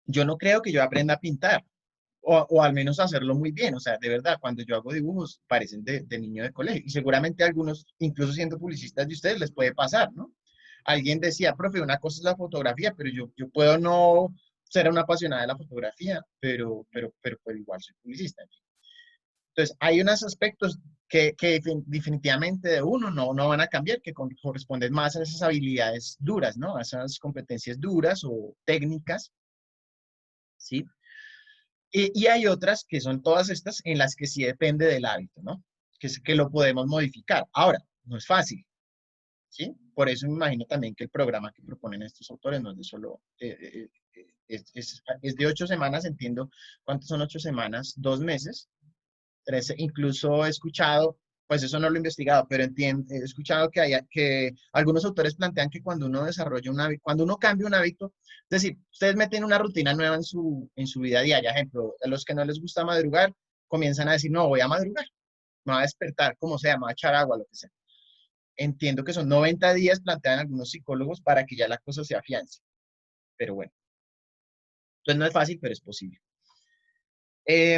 Yo no creo que yo aprenda a pintar, o al menos hacerlo muy bien. O sea, de verdad, cuando yo hago dibujos, parecen de niño de colegio. Y seguramente a algunos, incluso siendo publicistas de ustedes, les puede pasar, ¿no? Alguien decía, profe, una cosa es la fotografía, pero yo puedo no ser una apasionada de la fotografía, pero pues igual soy publicista. Entonces, hay unos aspectos que definitivamente de uno no van a cambiar, que corresponden más a esas habilidades duras, ¿no? A esas competencias duras o técnicas, ¿sí? Y hay otras que son todas estas en las que sí depende del hábito, ¿no? Que lo podemos modificar. Ahora, no es fácil, ¿sí? Por eso me imagino también que el programa que proponen estos autores no es de solo, es de 8 semanas, entiendo. ¿Cuántas son 8 semanas? 2 meses. 13, incluso he escuchado, pues eso no lo he investigado, pero he escuchado que algunos autores plantean que cuando uno desarrolla un hábito, cuando uno cambia un hábito, es decir, ustedes meten una rutina nueva en su vida diaria. Ejemplo, a los que no les gusta madrugar, comienzan a decir, no, voy a madrugar, me voy a despertar, como sea, me voy a echar agua, lo que sea. Entiendo que son 90 días, plantean algunos psicólogos, para que ya la cosa se afiance. Pero bueno, entonces no es fácil, pero es posible.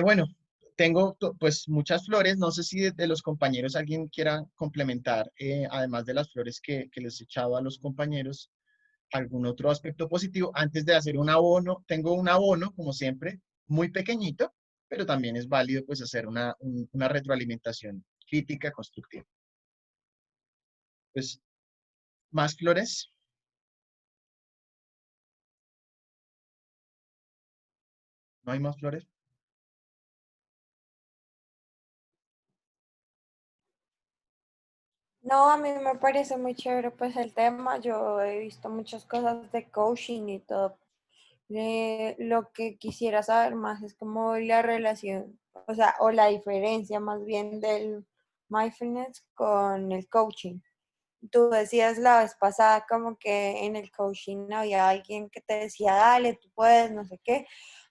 Bueno, tengo pues muchas flores. No sé si de los compañeros alguien quiera complementar, además de las flores que les he echado a los compañeros, algún otro aspecto positivo. Antes de hacer un abono, tengo un abono, como siempre, muy pequeñito, pero también es válido pues hacer una retroalimentación crítica, constructiva. Pues, ¿más flores? ¿No hay más flores? No, a mí me parece muy chévere pues el tema. Yo he visto muchas cosas de coaching y todo. Lo que quisiera saber más es como la relación, o sea, o la diferencia más bien del mindfulness con el coaching. Tú decías la vez pasada como que en el coaching había alguien que te decía, dale, tú puedes, no sé qué,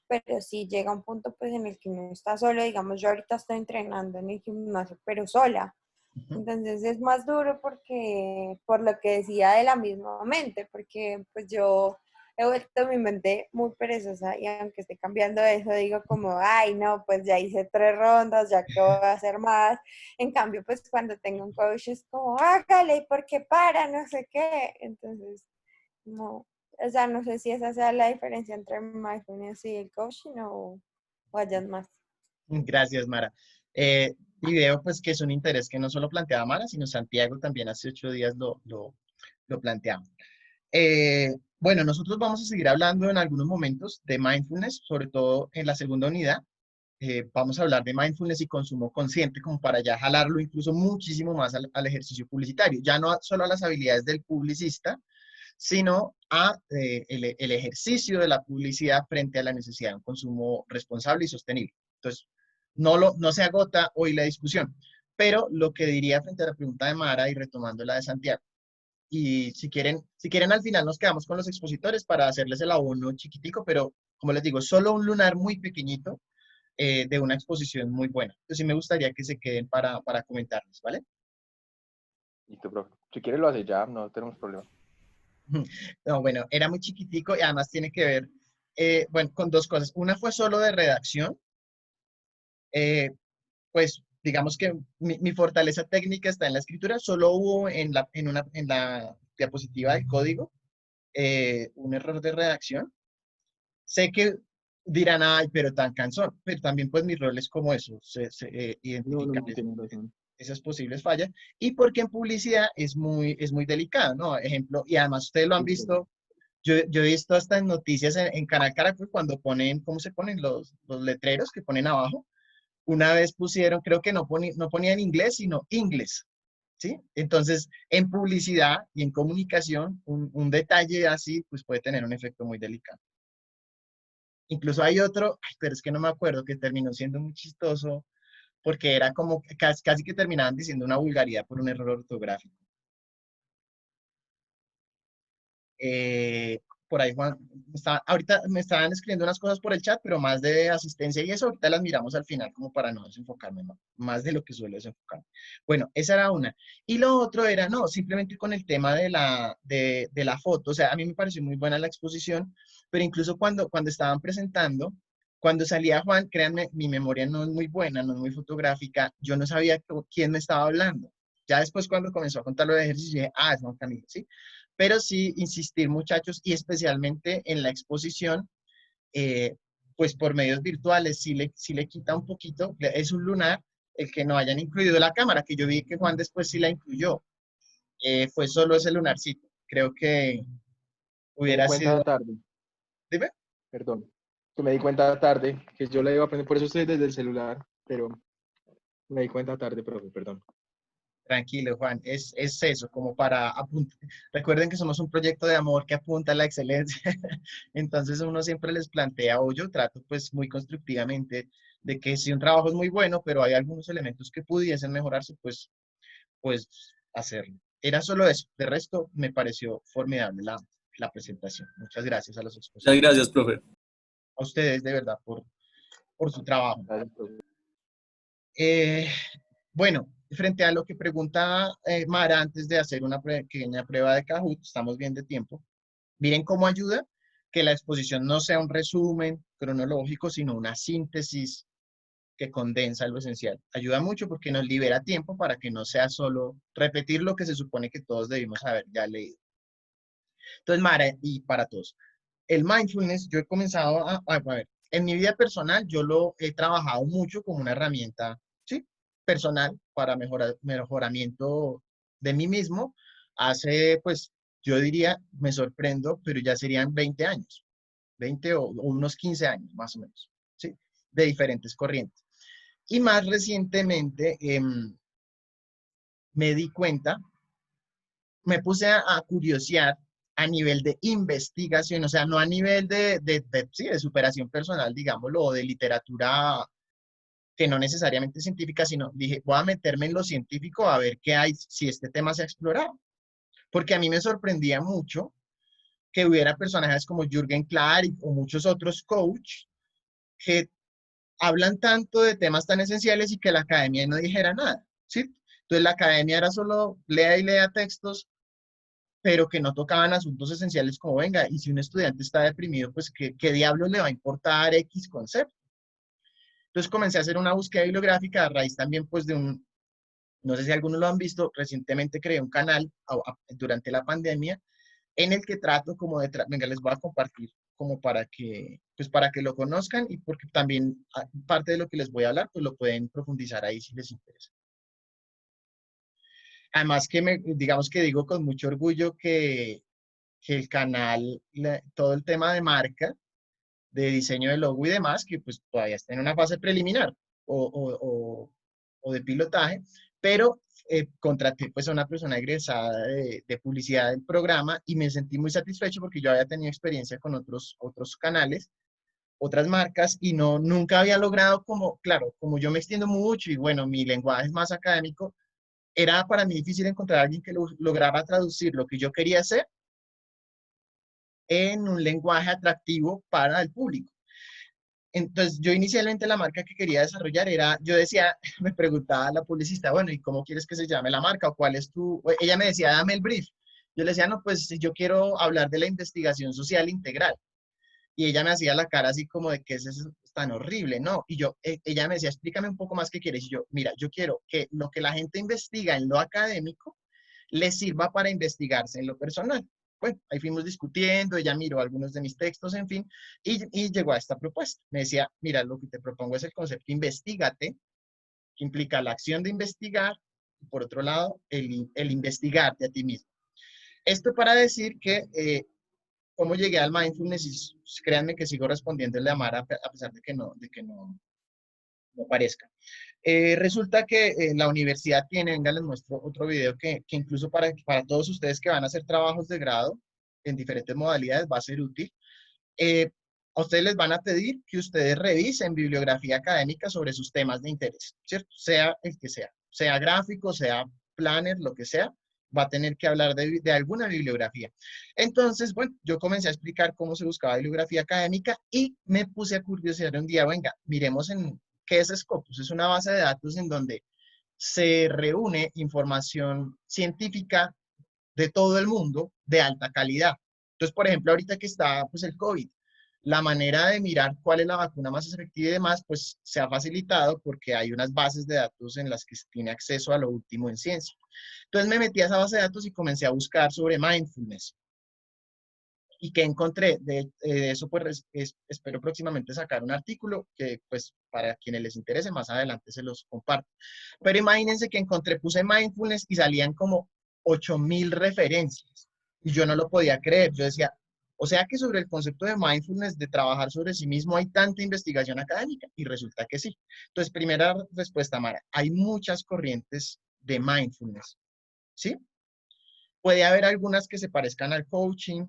pero sí llega un punto pues en el que no está solo. Digamos, yo ahorita estoy entrenando en el gimnasio, pero sola. Ujú. Entonces es más duro porque, por lo que decía de la misma mente, porque pues yo he vuelto mi mente muy perezosa y aunque esté cambiando eso, digo como, ay, no, pues ya hice 3 rondas, ya que voy a hacer más. En cambio, pues cuando tengo un coach es como, hágale, ¿y por qué para? No sé qué. Entonces, no, o sea, no sé si esa sea la diferencia entre mindfulness y el coaching o hayan más. Gracias, Mara. Y veo pues que es un interés que no solo planteaba Mara, sino Santiago también hace 8 días lo planteaba. Bueno, nosotros vamos a seguir hablando en algunos momentos de mindfulness, sobre todo en la segunda unidad. Vamos a hablar de mindfulness y consumo consciente, como para ya jalarlo incluso muchísimo más al ejercicio publicitario, ya no solo a las habilidades del publicista, sino a el ejercicio de la publicidad frente a la necesidad de un consumo responsable y sostenible. Entonces, no se agota hoy la discusión, pero lo que diría frente a la pregunta de Mara y retomando la de Santiago, y si quieren al final nos quedamos con los expositores para hacerles el abono chiquitico, pero como les digo, solo un lunar muy pequeñito, de una exposición muy buena. Entonces sí me gustaría que se queden para comentarles, ¿vale? Listo, profe. Si quiere lo hace ya, no tenemos problema. No, bueno, era muy chiquitico y además tiene que ver, bueno, con 2 cosas. Una fue solo de redacción. Pues digamos que mi fortaleza técnica está en la escritura. Solo hubo en la diapositiva del código un error de redacción. Sé que dirán, ay, pero tan cansón, pero también pues mi rol es como eso, identificar Tienen razón. esas posibles fallas, y porque en publicidad es muy delicado, ¿no? Ejemplo, y además ustedes lo han visto, yo he visto hasta en noticias en Canal Caracol cuando ponen, ¿cómo se ponen los letreros que ponen abajo? Una vez pusieron, creo que no ponía en inglés, sino inglés. ¿sí? Entonces, en publicidad y en comunicación, un detalle así, pues puede tener un efecto muy delicado. Incluso hay otro, ay, pero es que no me acuerdo, que terminó siendo muy chistoso, porque era como que casi que terminaban diciendo una vulgaridad por un error ortográfico. Por ahí, Juan, ahorita me estaban escribiendo unas cosas por el chat, pero más de asistencia y eso, ahorita las miramos al final como para no desenfocarme más de lo que suelo desenfocarme. Bueno, esa era una. Y lo otro era, no, simplemente con el tema de la foto, o sea, a mí me pareció muy buena la exposición, pero incluso cuando estaban presentando, cuando salía Juan, créanme, mi memoria no es muy buena, no es muy fotográfica, yo no sabía quién me estaba hablando. Ya después cuando comenzó a contar los ejercicios, dije, ah, es Juan Camilo, ¿sí? Pero sí insistir, muchachos, y especialmente en la exposición, eh, pues por medios virtuales sí le quita un poquito, es un lunar el que no hayan incluido la cámara, que yo vi que Juan después sí la incluyó. Fue solo ese lunarcito. Creo que Me di hubiera cuenta sido... tarde, Dime. perdón, que me di cuenta tarde, que yo la iba a aprender, por eso estoy desde el celular, pero me di cuenta tarde, profe, perdón. Tranquilo, Juan, es eso, como para apuntar. Recuerden que somos un proyecto de amor que apunta a la excelencia. Entonces uno siempre les plantea, o yo trato pues muy constructivamente, de que si un trabajo es muy bueno, pero hay algunos elementos que pudiesen mejorarse, pues hacerlo. Era solo eso. De resto, me pareció formidable la presentación. Muchas gracias a los Muchas expositores. gracias, profe. A ustedes, de verdad, por su trabajo. Gracias, profe. Eh, bueno, frente a lo que preguntaba Mara antes de hacer una pequeña prueba de Kahoot, estamos bien de tiempo. Miren cómo ayuda que la exposición no sea un resumen cronológico, sino una síntesis que condensa lo esencial. Ayuda mucho porque nos libera tiempo para que no sea solo repetir lo que se supone que todos debimos haber ya leído. Entonces, Mara, y para todos, el mindfulness, yo he comenzado a ver, en mi vida personal, yo lo he trabajado mucho como una herramienta, ¿sí? Personal para mejoramiento de mí mismo. Hace, pues, yo diría, me sorprendo, pero ya serían 20 años, 20 o unos 15 años más o menos, ¿sí? De diferentes corrientes. Y más recientemente me di cuenta, me puse a curiosear a nivel de investigación, o sea, no a nivel sí, de superación personal, digámoslo, o de literatura que no necesariamente es científica, sino dije, voy a meterme en lo científico a ver qué hay, si este tema se ha explorado. Porque a mí me sorprendía mucho que hubiera personajes como Jürgen Klarik o muchos otros coach que hablan tanto de temas tan esenciales y que la academia no dijera nada, ¿sí? Entonces la academia era solo lea y lea textos, pero que no tocaban asuntos esenciales como, venga, y si un estudiante está deprimido, pues ¿qué diablos le va a importar X concepto? Entonces comencé a hacer una búsqueda bibliográfica a raíz también pues de no sé si algunos lo han visto, recientemente creé un canal durante la pandemia en el que trato como venga, les voy a compartir como pues para que lo conozcan y porque también parte de lo que les voy a hablar, pues lo pueden profundizar ahí si les interesa. Además que digamos que digo con mucho orgullo que el canal, todo el tema de marca, de diseño de logo y demás, que pues todavía está en una fase preliminar o de pilotaje, pero contraté pues a una persona egresada de publicidad del programa y me sentí muy satisfecho porque yo había tenido experiencia con otros canales, otras marcas y nunca había logrado como, claro, como yo me extiendo mucho y bueno, mi lenguaje es más académico, era para mí difícil encontrar a alguien que lograra traducir lo que yo quería hacer en un lenguaje atractivo para el público. Entonces, yo inicialmente la marca que quería desarrollar era, yo decía, me preguntaba a la publicista, bueno, ¿y cómo quieres que se llame la marca? ¿O cuál es tu...? Ella me decía, dame el brief. Yo le decía, no, pues yo quiero hablar de la investigación social integral. Y ella me hacía la cara así como de que eso es tan horrible, ¿no? Y ella me decía, explícame un poco más qué quieres. Y yo, mira, yo quiero que lo que la gente investiga en lo académico le sirva para investigarse en lo personal. Bueno, ahí fuimos discutiendo, ella miró algunos de mis textos, en fin, y llegó a esta propuesta. Me decía, mira, lo que te propongo es el concepto investigate, que implica la acción de investigar, y por otro lado, el investigarte a ti mismo. Esto para decir que cómo llegué al mindfulness, y créanme que sigo respondiéndole a Mara a pesar de que no parezca. Resulta que la universidad tiene, venga, les muestro otro video que incluso para todos ustedes que van a hacer trabajos de grado en diferentes modalidades va a ser útil. A ustedes les van a pedir que ustedes revisen bibliografía académica sobre sus temas de interés, ¿cierto? Sea el que sea gráfico, sea planner, lo que sea, va a tener que hablar de alguna bibliografía. Entonces, bueno, yo comencé a explicar cómo se buscaba bibliografía académica y me puse a curiosear un día, venga, miremos en qué es Scopus. Es una base de datos en donde se reúne información científica de todo el mundo de alta calidad. Entonces, por ejemplo, ahorita que está pues, el COVID, la manera de mirar cuál es la vacuna más efectiva y demás, pues se ha facilitado porque hay unas bases de datos en las que se tiene acceso a lo último en ciencia. Entonces me metí a esa base de datos y comencé a buscar sobre mindfulness. ¿Y qué encontré? De eso pues espero próximamente sacar un artículo que pues para quienes les interese más adelante se los comparto. Pero imagínense que puse mindfulness y salían como 8.000 referencias. Y yo no lo podía creer. Yo decía, o sea que sobre el concepto de mindfulness, de trabajar sobre sí mismo, hay tanta investigación académica. Y resulta que sí. Entonces, primera respuesta, Mara, hay muchas corrientes de mindfulness. ¿Sí? Puede haber algunas que se parezcan al coaching,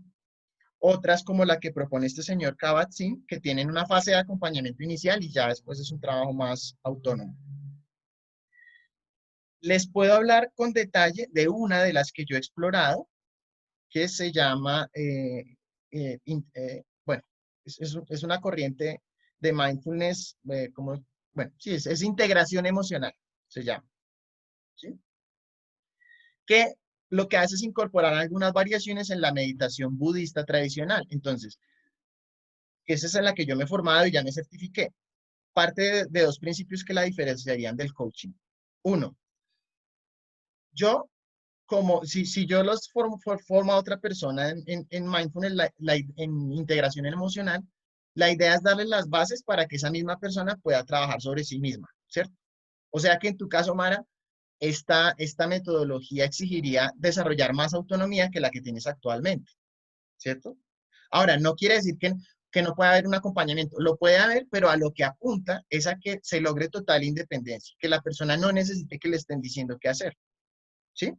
otras como la que propone este señor Kabat-Zinn, que tienen una fase de acompañamiento inicial y ya después es un trabajo más autónomo. Les puedo hablar con detalle de una de las que yo he explorado, que se llama, bueno, es una corriente de mindfulness, bueno, sí, es integración emocional, se llama, ¿sí? Que lo que hace es incorporar algunas variaciones en la meditación budista tradicional. Entonces, esa es en la que yo me he formado y ya me certifiqué. Parte de dos principios que la diferenciarían del coaching. Uno, yo, como si yo los formo a otra persona en mindfulness, en integración emocional, la idea es darle las bases para que esa misma persona pueda trabajar sobre sí misma, ¿cierto? O sea que en tu caso, Mara, esta metodología exigiría desarrollar más autonomía que la que tienes actualmente, ¿cierto? Ahora, no quiere decir que no pueda haber un acompañamiento. Lo puede haber, pero a lo que apunta es a que se logre total independencia, que la persona no necesite que le estén diciendo qué hacer, ¿sí?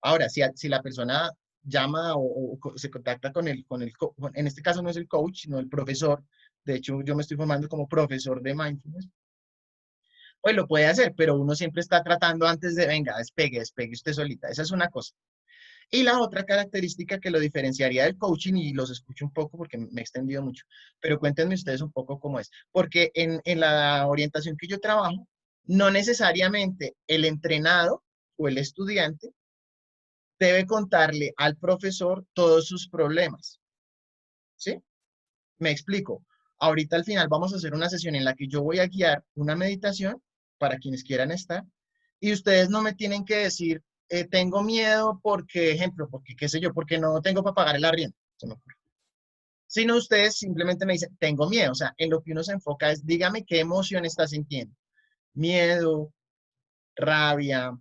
Ahora, si la persona llama o se contacta en este caso no es el coach, sino el profesor, de hecho yo me estoy formando como profesor de mindfulness, pues lo puede hacer, pero uno siempre está tratando antes de, venga, despegue usted solita. Esa es una cosa. Y la otra característica que lo diferenciaría del coaching, y los escucho un poco porque me he extendido mucho, pero cuéntenme ustedes un poco cómo es. Porque en la orientación que yo trabajo, no necesariamente el entrenado o el estudiante debe contarle al profesor todos sus problemas. ¿Sí? Me explico. Ahorita al final vamos a hacer una sesión en la que yo voy a guiar una meditación para quienes quieran estar y ustedes no me tienen que decir, tengo miedo porque, ejemplo, porque qué sé yo, porque no tengo para pagar el arriendo, se me ocurre. Sino ustedes simplemente me dicen, tengo miedo. O sea, en lo que uno se enfoca es, dígame qué emoción está sintiendo. Miedo, rabia,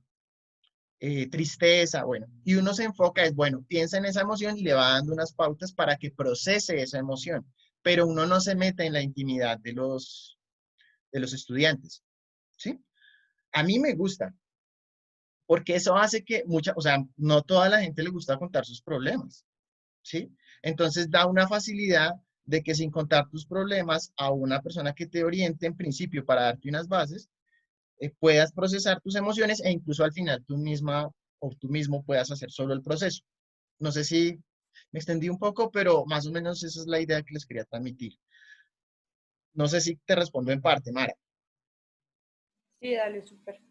tristeza, bueno. Y uno se enfoca es, bueno, piensa en esa emoción y le va dando unas pautas para que procese esa emoción. Pero uno no se mete en la intimidad de los estudiantes, ¿sí? A mí me gusta, porque eso hace que o sea, no toda la gente le gusta contar sus problemas, ¿sí? Entonces da una facilidad de que sin contar tus problemas a una persona que te oriente en principio para darte unas bases, puedas procesar tus emociones e incluso al final tú misma o tú mismo puedas hacer solo el proceso. No sé si me extendí un poco, pero más o menos esa es la idea que les quería transmitir. No sé si te respondo en parte, Mara. Sí, dale, súper.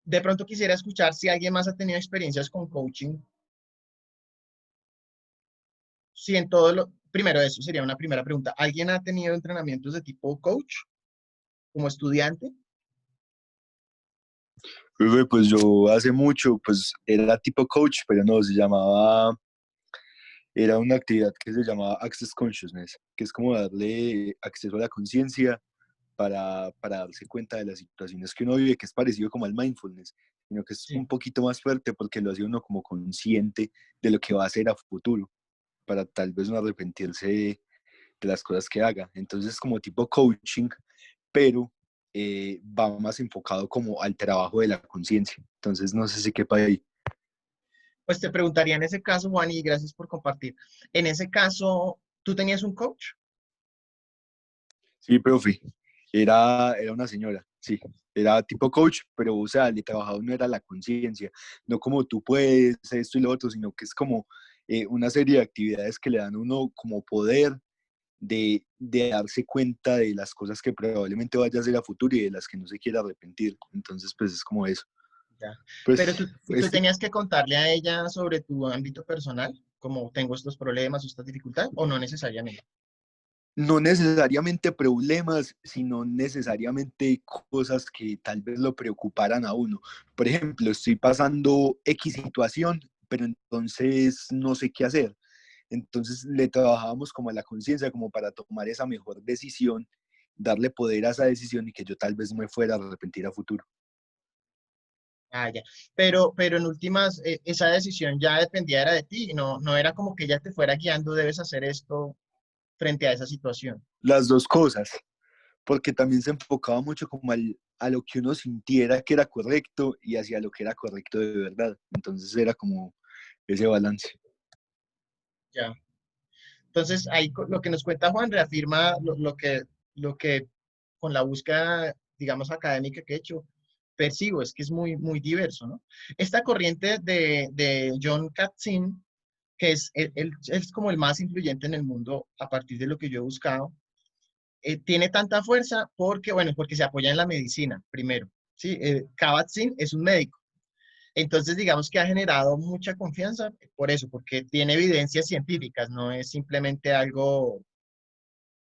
De pronto quisiera escuchar si alguien más ha tenido experiencias con coaching. Si en todo lo... Primero, eso sería una primera pregunta. ¿Alguien ha tenido entrenamientos de tipo coach como estudiante? Pues yo hace mucho, pues era tipo coach, pero no, era una actividad que se llamaba Access Consciousness, que es como darle acceso a la conciencia para darse cuenta de las situaciones que uno vive, que es parecido como al mindfulness, sino que es Sí. un poquito más fuerte porque lo hace uno como consciente de lo que va a hacer a futuro, para tal vez no arrepentirse de las cosas que haga. Entonces, como tipo coaching, pero va más enfocado como al trabajo de la conciencia. Entonces, no sé si quepa ahí. Pues te preguntaría en ese caso, Juan, y gracias por compartir. En ese caso, ¿tú tenías un coach? Sí, profe, era una señora, sí, era tipo coach, pero o sea, el trabajador no era la conciencia, no como tú puedes, esto y lo otro, sino que es como una serie de actividades que le dan a uno como poder de darse cuenta de las cosas que probablemente vaya a hacer a futuro y de las que no se quiera arrepentir. Entonces, pues es como eso. Ya. Pero Pues, tú tenías que contarle a ella sobre tu ámbito personal, como tengo estos problemas o estas dificultades, o no necesariamente. no necesariamente problemas, sino necesariamente cosas que tal vez lo preocuparan a uno. Por ejemplo, estoy pasando X situación, pero entonces no sé qué hacer. Entonces le trabajábamos como a la conciencia, como para tomar esa mejor decisión, darle poder a esa decisión y que yo tal vez me fuera a arrepentir a futuro. Ah, ya. Pero en últimas, esa decisión ya dependía era de ti, no era como que ella te fuera guiando, debes hacer esto frente a esa situación. Las dos cosas, porque también se enfocaba mucho como a lo que uno sintiera que era correcto y hacia lo que era correcto de verdad. Entonces era como ese balance. Ya. Entonces, ahí lo que nos cuenta Juan reafirma lo que con la búsqueda, digamos, académica que he hecho, percibo, es que es muy, muy diverso, ¿no? Esta corriente de John Kabat-Zinn, que él es como el más influyente en el mundo a partir de lo que yo he buscado, tiene tanta fuerza porque, bueno, porque se apoya en la medicina, primero, ¿sí? Kabat-Zinn es un médico. Entonces, digamos que ha generado mucha confianza por eso, porque tiene evidencias científicas, no es simplemente algo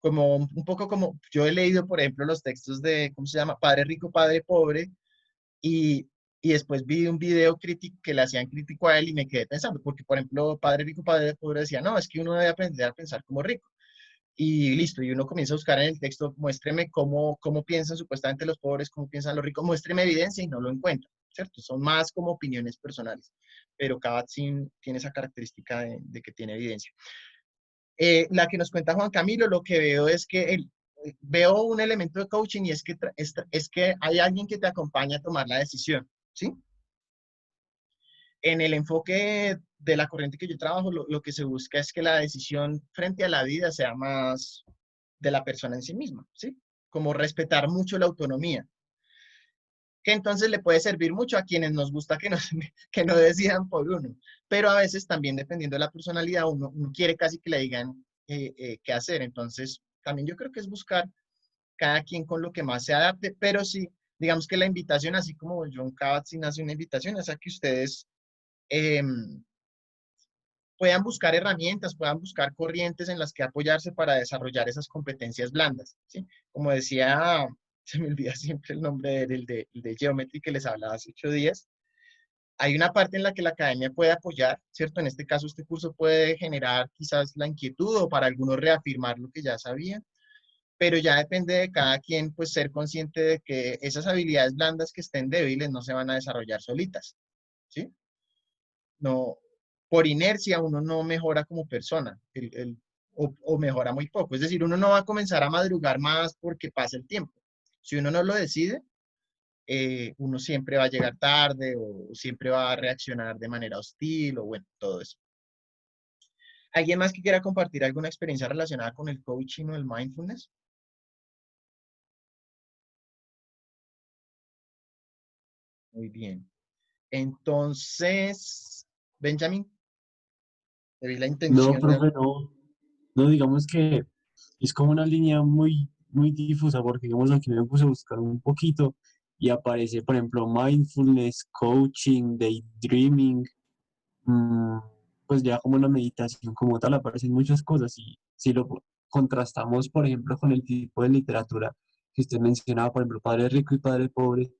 como un poco como yo he leído, por ejemplo, los textos de, ¿cómo se llama? Padre Rico, Padre Pobre, y, y después vi un video crítico que le hacían crítico a él y me quedé pensando, porque, por ejemplo, Padre Rico, Padre Pobre decía, no, es que uno debe aprender a pensar como rico. Y listo, y uno comienza a buscar en el texto, muéstreme cómo piensan supuestamente los pobres, cómo piensan los ricos, muéstreme evidencia y no lo encuentra, ¿cierto? Son más como opiniones personales, pero Kabat-Zinn tiene esa característica de que tiene evidencia. La que nos cuenta Juan Camilo, lo que veo es que veo un elemento de coaching y es que hay alguien que te acompaña a tomar la decisión, ¿sí? En el enfoque de la corriente que yo trabajo, lo que se busca es que la decisión frente a la vida sea más de la persona en sí misma, ¿sí? Como respetar mucho la autonomía, que entonces le puede servir mucho a quienes nos gusta que no decidan por uno, pero a veces también dependiendo de la personalidad, uno quiere casi que le digan qué hacer, entonces también yo creo que es buscar cada quien con lo que más se adapte, pero sí, digamos que la invitación, así como John Kabat-Zinn hace una invitación, es a que ustedes eh, puedan buscar herramientas, puedan buscar corrientes en las que apoyarse para desarrollar esas competencias blandas, ¿sí? Como decía, se me olvida siempre el nombre el de Geometry que les hablaba hace 8 días, hay una parte en la que la academia puede apoyar, ¿cierto? En este caso, este curso puede generar quizás la inquietud o para algunos reafirmar lo que ya sabían, pero ya depende de cada quien, pues, ser consciente de que esas habilidades blandas que estén débiles no se van a desarrollar solitas, ¿sí? No, por inercia uno no mejora como persona, o mejora muy poco. Es decir, uno no va a comenzar a madrugar más porque pasa el tiempo. Si uno no lo decide, uno siempre va a llegar tarde o siempre va a reaccionar de manera hostil o bueno, todo eso. ¿Alguien más que quiera compartir alguna experiencia relacionada con el coaching o el mindfulness? Muy bien. Entonces, Benjamin, te vi la No, intención de... profe, no. No, digamos que es como una línea muy, muy difusa, porque digamos aquí me puse a buscar un poquito y aparece, por ejemplo, mindfulness, coaching, daydreaming, mm, pues ya como la meditación como tal, aparecen muchas cosas y si lo contrastamos, por ejemplo, con el tipo de literatura que usted mencionaba, por ejemplo, Padre Rico y Padre Pobre,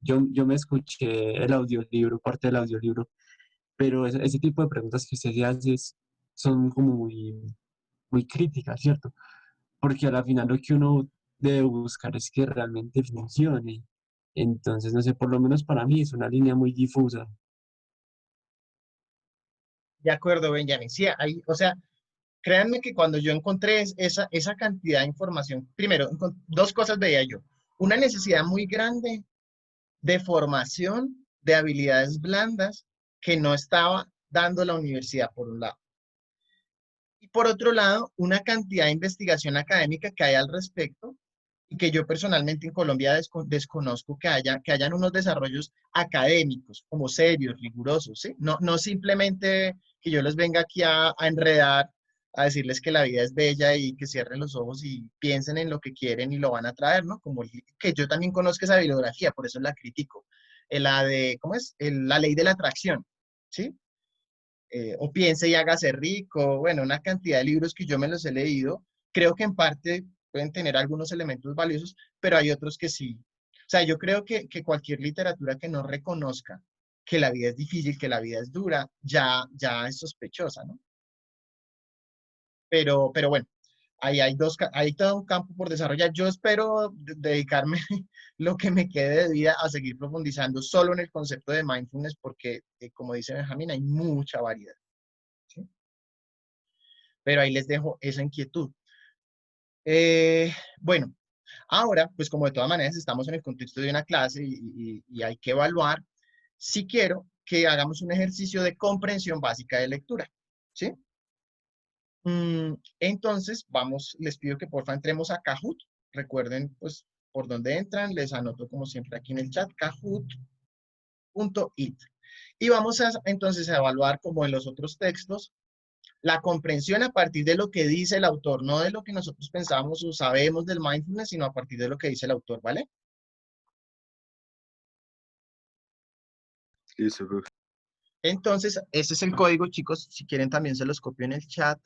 yo me escuché el audiolibro, parte del audiolibro, pero ese tipo de preguntas que usted se hace son como muy, muy críticas, ¿cierto? Porque a la final lo que uno debe buscar es que realmente funcione. Entonces, no sé, por lo menos para mí es una línea muy difusa. De acuerdo, Benjamin. Sí, o sea, créanme que cuando yo encontré esa cantidad de información, primero, dos cosas veía yo. Una necesidad muy grande de formación de habilidades blandas que no estaba dando la universidad, por un lado. Y por otro lado, una cantidad de investigación académica que hay al respecto y que yo personalmente en Colombia desconozco que hayan unos desarrollos académicos como serios, rigurosos, ¿sí? No simplemente que yo les venga aquí a enredar, a decirles que la vida es bella y que cierren los ojos y piensen en lo que quieren y lo van a traer, ¿no? Como que yo también conozco esa bibliografía, por eso la critico. La de, ¿cómo es? La ley de la atracción, ¿sí? O Piense y hágase rico, bueno, una cantidad de libros que yo me los he leído, creo que en parte pueden tener algunos elementos valiosos, pero hay otros que sí. O sea, yo creo que cualquier literatura que no reconozca que la vida es difícil, que la vida es dura, ya es sospechosa, ¿no? Pero bueno, ahí hay todo un campo por desarrollar. Yo espero dedicarme lo que me quede de vida a seguir profundizando solo en el concepto de mindfulness porque, como dice Benjamín, hay mucha variedad. ¿Sí? Pero ahí les dejo esa inquietud. Bueno, ahora, pues como de todas maneras estamos en el contexto de una clase y hay que evaluar, si quiero que hagamos un ejercicio de comprensión básica de lectura, ¿sí? Entonces, les pido que porfa entremos a Kahoot. Recuerden, pues, por dónde entran, les anoto como siempre aquí en el chat, kahoot.it. Y vamos entonces a evaluar, como en los otros textos, la comprensión a partir de lo que dice el autor, no de lo que nosotros pensamos o sabemos del mindfulness, sino a partir de lo que dice el autor, ¿vale? Listo, profe. Entonces, ese es el código, chicos. Si quieren también se los copio en el chat.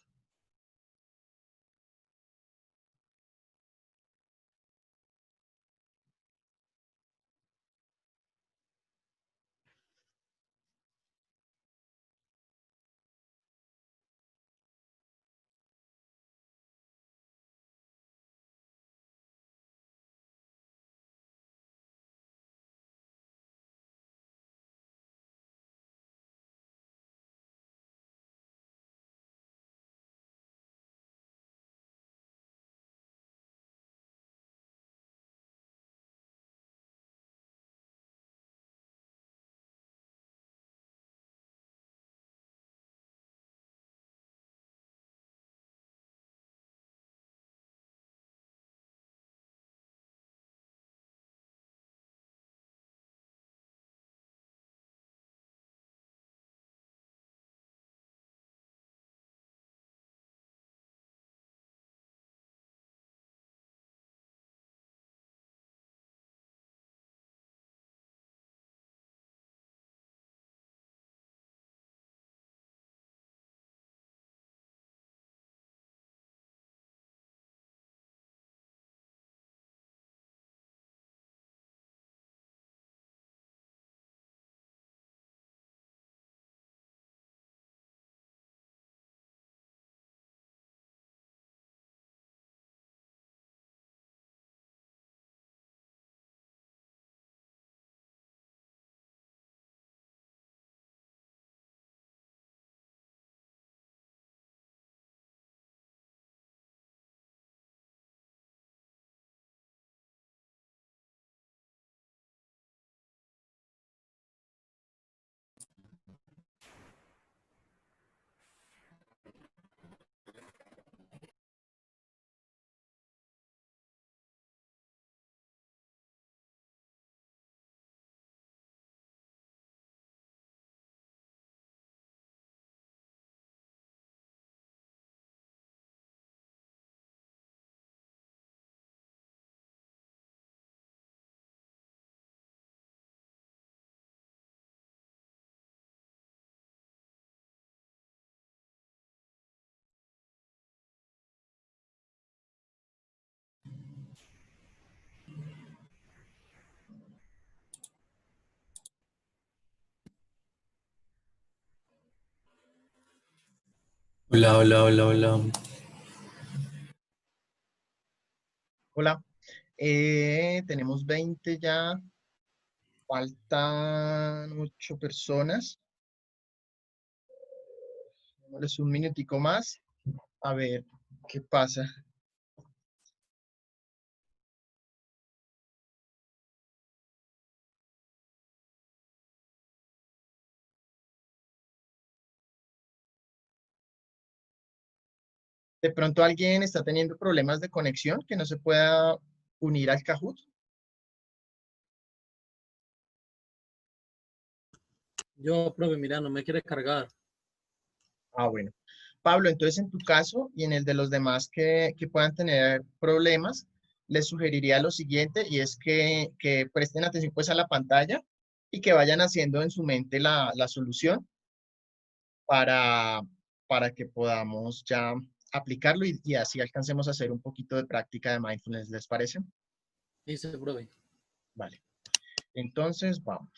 Hola, hola, hola, hola. Hola. Tenemos 20 ya. Faltan 8 personas. Démosles un minutico más. a ver qué pasa. De pronto alguien está teniendo problemas de conexión que no se pueda unir al Kahoot. Yo, profe, mira, no me quiere cargar. Ah, bueno. Pablo, entonces en tu caso y en el de los demás que puedan tener problemas, les sugeriría lo siguiente y es que presten atención pues a la pantalla y que vayan haciendo en su mente la solución para, para que podamos ya aplicarlo y así alcancemos a hacer un poquito de práctica de mindfulness, ¿les parece? Dice, profe. Vale. Entonces, vamos.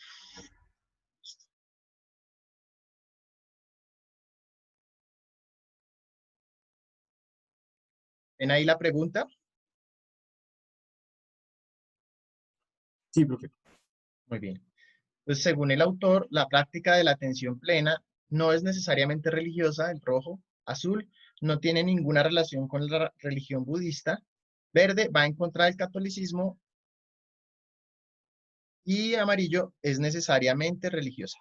¿Ven ahí la pregunta? Sí, profe. Muy bien. Entonces, según el autor, la práctica de la atención plena no es necesariamente religiosa, el rojo, azul, no tiene ninguna relación con la religión budista, verde va en contra del catolicismo y amarillo es necesariamente religiosa.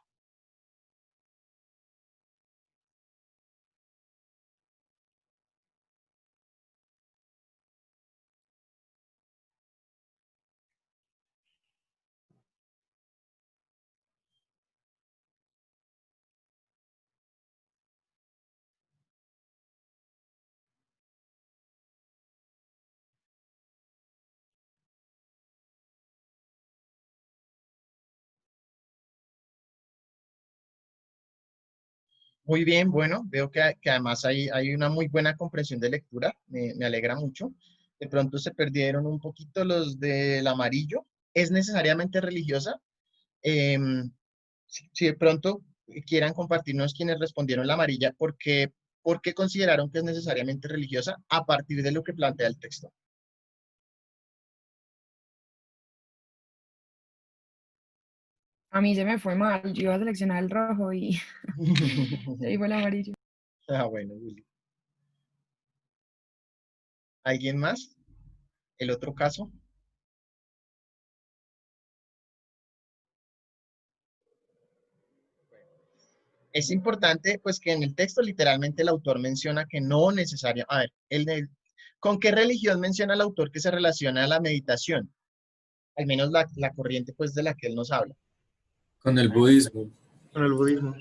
Muy bien, bueno, veo que además hay una muy buena comprensión de lectura, me alegra mucho. De pronto se perdieron un poquito los del amarillo. ¿Es necesariamente religiosa? Em, si de pronto quieran compartirnos quienes respondieron la amarilla, por qué consideraron que es necesariamente religiosa a partir de lo que plantea el texto? A mí se me fue mal, yo iba a seleccionar el rojo y ahí fue el amarillo. Ah, bueno, Juli. ¿Alguien más? ¿El otro caso? Es importante, pues, que en el texto literalmente el autor menciona que no necesario. A ver, ¿con qué religión menciona el autor que se relaciona a la meditación? Al menos la corriente, pues, de la que él nos habla. Con el budismo. Con el budismo.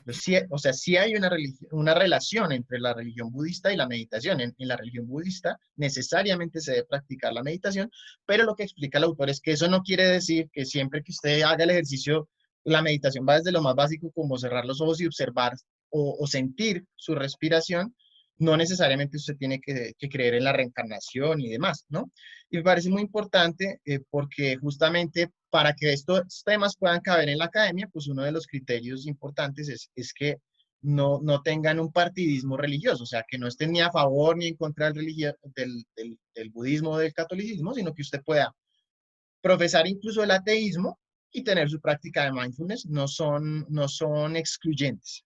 Sí, o sea, sí hay una relación entre la religión budista y la meditación. En la religión budista necesariamente se debe practicar la meditación, pero lo que explica el autor es que eso no quiere decir que siempre que usted haga el ejercicio, la meditación va desde lo más básico como cerrar los ojos y observar o sentir su respiración. No necesariamente usted tiene que creer en la reencarnación y demás, ¿no? Y me parece muy importante porque justamente para que estos temas puedan caber en la academia, pues uno de los criterios importantes es que no tengan un partidismo religioso, o sea, que no estén ni a favor ni en contra del budismo o del catolicismo, sino que usted pueda profesar incluso el ateísmo y tener su práctica de mindfulness, no son excluyentes,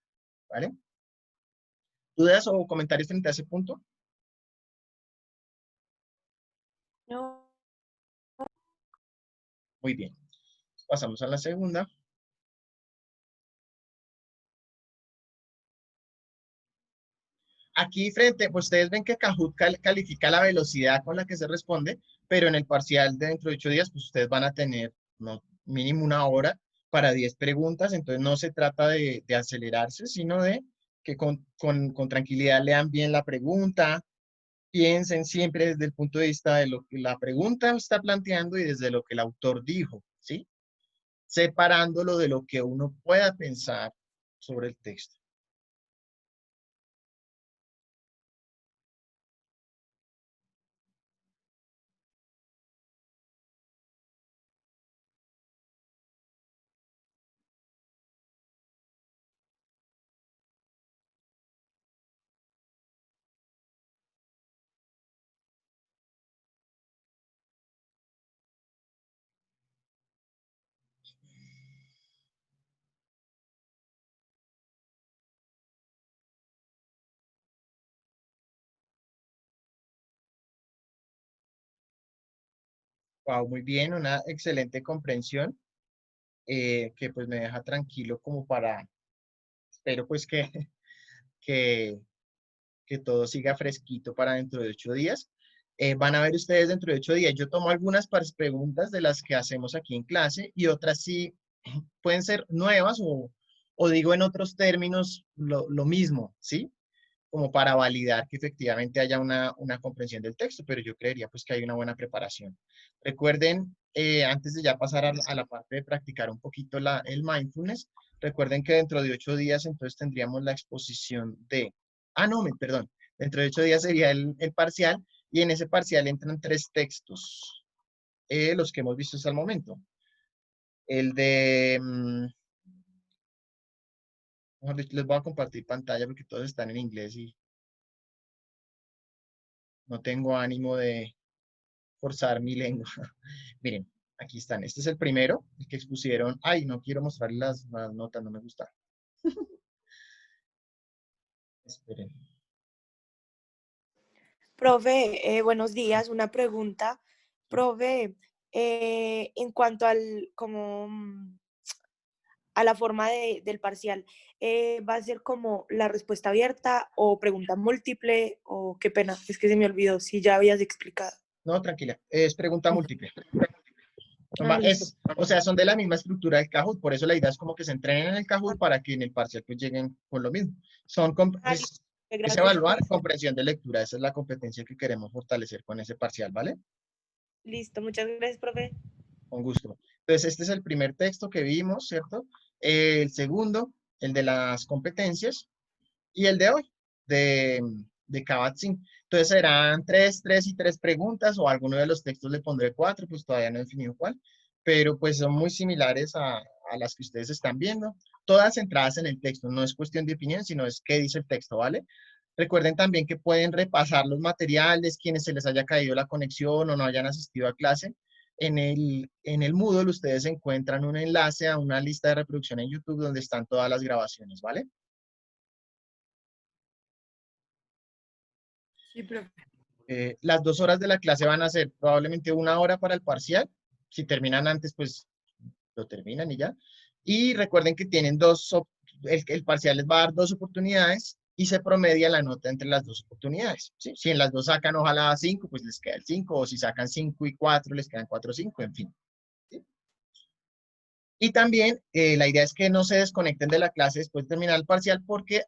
¿vale? ¿Dudas o comentarios frente a ese punto? No, Muy bien. Pasamos a la segunda. Aquí frente, pues ustedes ven que Kahoot califica la velocidad con la que se responde, pero en el parcial de dentro de 8 días, pues ustedes van a tener no, mínimo una hora para 10 preguntas, entonces no se trata de acelerarse, sino de que con tranquilidad lean bien la pregunta, piensen siempre desde el punto de vista de lo que la pregunta está planteando y desde lo que el autor dijo, ¿sí? Separándolo de lo que uno pueda pensar sobre el texto. Wow, muy bien, una excelente comprensión que pues me deja tranquilo como para, espero pues que, que todo siga fresquito para dentro de 8 días. Van a ver ustedes dentro de 8 días. Yo tomo algunas preguntas de las que hacemos aquí en clase y otras sí pueden ser nuevas o digo en otros términos lo mismo, ¿sí? Como para validar que efectivamente haya una comprensión del texto, pero yo creería pues que hay una buena preparación. Recuerden, antes de ya pasar a la parte de practicar un poquito el mindfulness, recuerden que dentro de 8 días entonces tendríamos la exposición de, no, perdón, dentro de 8 días sería el parcial y en ese parcial entran 3 textos, los que hemos visto hasta el momento. El de, les voy a compartir pantalla porque todos están en inglés y no tengo ánimo de forzar mi lengua. Miren, aquí están. Este es el primero, el que expusieron. Ay, no quiero mostrar las notas, no me gusta. Esperen. Profe, buenos días. Una pregunta. Profe, en cuanto a la forma del parcial, ¿va a ser como la respuesta abierta o pregunta múltiple o qué pena? Es que se me olvidó si ya habías explicado. No, tranquila. Es pregunta múltiple. Listo. O sea, son de la misma estructura del Kahoot, por eso la idea es como que se entrenen en el Kahoot para que en el parcial pues lleguen con lo mismo. Es Gracias. evaluar comprensión de lectura, esa es la competencia que queremos fortalecer con ese parcial, ¿vale? Listo, muchas gracias, profe. Con gusto. Entonces, este es el primer texto que vimos, ¿cierto? El segundo, el de las competencias, y el de hoy, de Kabat-Zinn. Entonces serán 3 preguntas, o alguno de los textos le pondré 4, pues todavía no he definido cuál, pero pues son muy similares a las que ustedes están viendo, todas centradas en el texto, no es cuestión de opinión, sino es qué dice el texto, ¿vale? Recuerden también que pueden repasar los materiales, quienes se les haya caído la conexión o no hayan asistido a clase. En el Moodle ustedes encuentran un enlace a una lista de reproducción en YouTube donde están todas las grabaciones, ¿vale? Sí, profe. Las 2 horas de la clase van a ser probablemente 1 hora para el parcial. Si terminan antes, pues lo terminan y ya. Y recuerden que tienen el parcial les va a dar 2 oportunidades y se promedia la nota entre las 2 oportunidades, ¿sí? Si en las dos sacan ojalá 5, pues les queda el 5, o si sacan 5 y 4, les quedan 4, 5, en fin. ¿Sí? Y también la idea es que no se desconecten de la clase después de terminar el parcial porque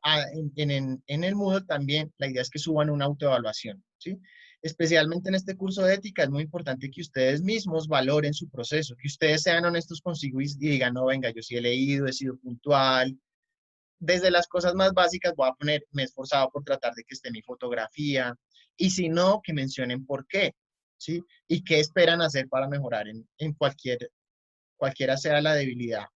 en el Moodle también la idea es que suban una autoevaluación, ¿sí? Especialmente en este curso de ética es muy importante que ustedes mismos valoren su proceso, que ustedes sean honestos consigo y digan, no, venga, yo sí he leído, he sido puntual. Desde las cosas más básicas voy a poner, me he esforzado por tratar de que esté mi fotografía, y si no, que mencionen por qué, ¿sí? Y qué esperan hacer para mejorar en cualquiera sea la debilidad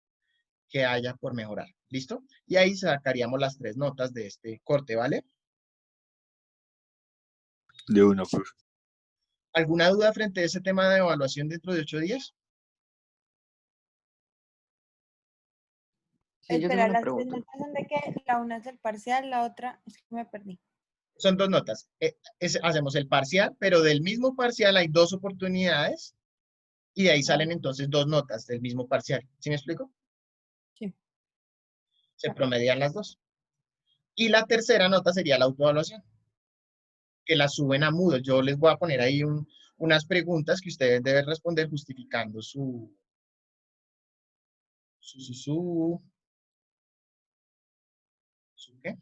que haya por mejorar. ¿Listo? Y ahí sacaríamos las 3 notas de este corte, ¿vale? De una, profe. ¿Alguna duda frente a ese tema de evaluación dentro de 8 días? Sí, yo tengo Espera, una las 3 pregunta. notas son de que la una es el parcial, la otra, es que me perdí. Son 2 notas. Hacemos el parcial, pero del mismo parcial hay 2 oportunidades y de ahí salen entonces 2 notas del mismo parcial. ¿Sí me explico? Sí. Se promedian las 2. Y la tercera nota sería la autoevaluación, que la suben a Moodle. Yo les voy a poner ahí unas preguntas que ustedes deben responder justificando su ¿qué?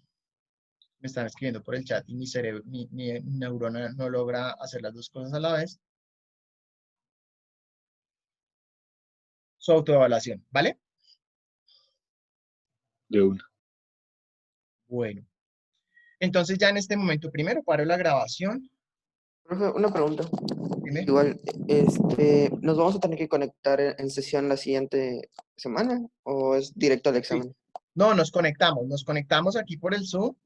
Me están escribiendo por el chat y mi cerebro, mi neurona no logra hacer las 2 cosas a la vez. Su autoevaluación, ¿vale? De una. Bueno. Entonces ya en este momento, primero paro la grabación. Profe, una pregunta. Dime. Igual, ¿nos vamos a tener que conectar en sesión la siguiente semana o es directo al examen? No, nos conectamos aquí por el Zoom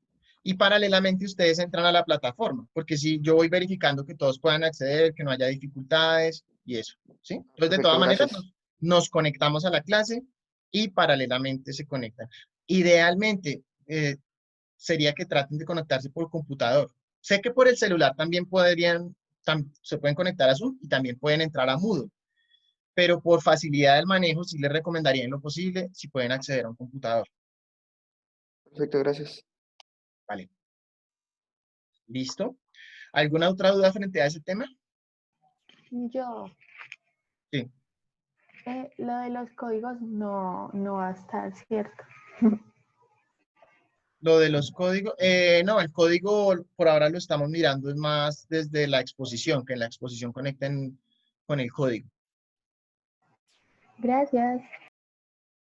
y paralelamente ustedes entran a la plataforma, porque si yo voy verificando que todos puedan acceder, que no haya dificultades y eso, ¿sí? Entonces, de Perfecto, todas maneras, gracias. nos conectamos a la clase y paralelamente se conectan. Idealmente, sería que traten de conectarse por computador. Sé que por el celular también podrían se pueden conectar a Zoom y también pueden entrar a Moodle. Pero por facilidad del manejo, sí les recomendaría en lo posible si pueden acceder a un computador. Perfecto, gracias. Vale. ¿Listo? ¿Alguna otra duda frente a ese tema? Yo, Sí. lo de los códigos no va a estar, ¿cierto? Lo de los códigos, no, el código por ahora lo estamos mirando es más desde la exposición, que en la exposición conecten con el código. Gracias.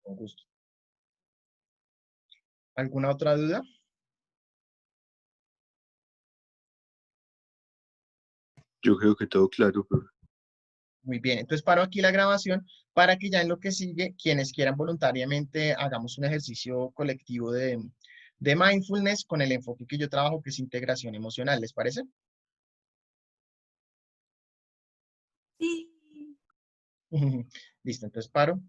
Con gusto. ¿Alguna otra duda? Yo creo que todo claro, profe. Muy bien, entonces paro aquí la grabación para que ya en lo que sigue, quienes quieran voluntariamente, hagamos un ejercicio colectivo de mindfulness con el enfoque que yo trabajo, que es integración emocional. ¿Les parece? Sí. Listo, entonces paro.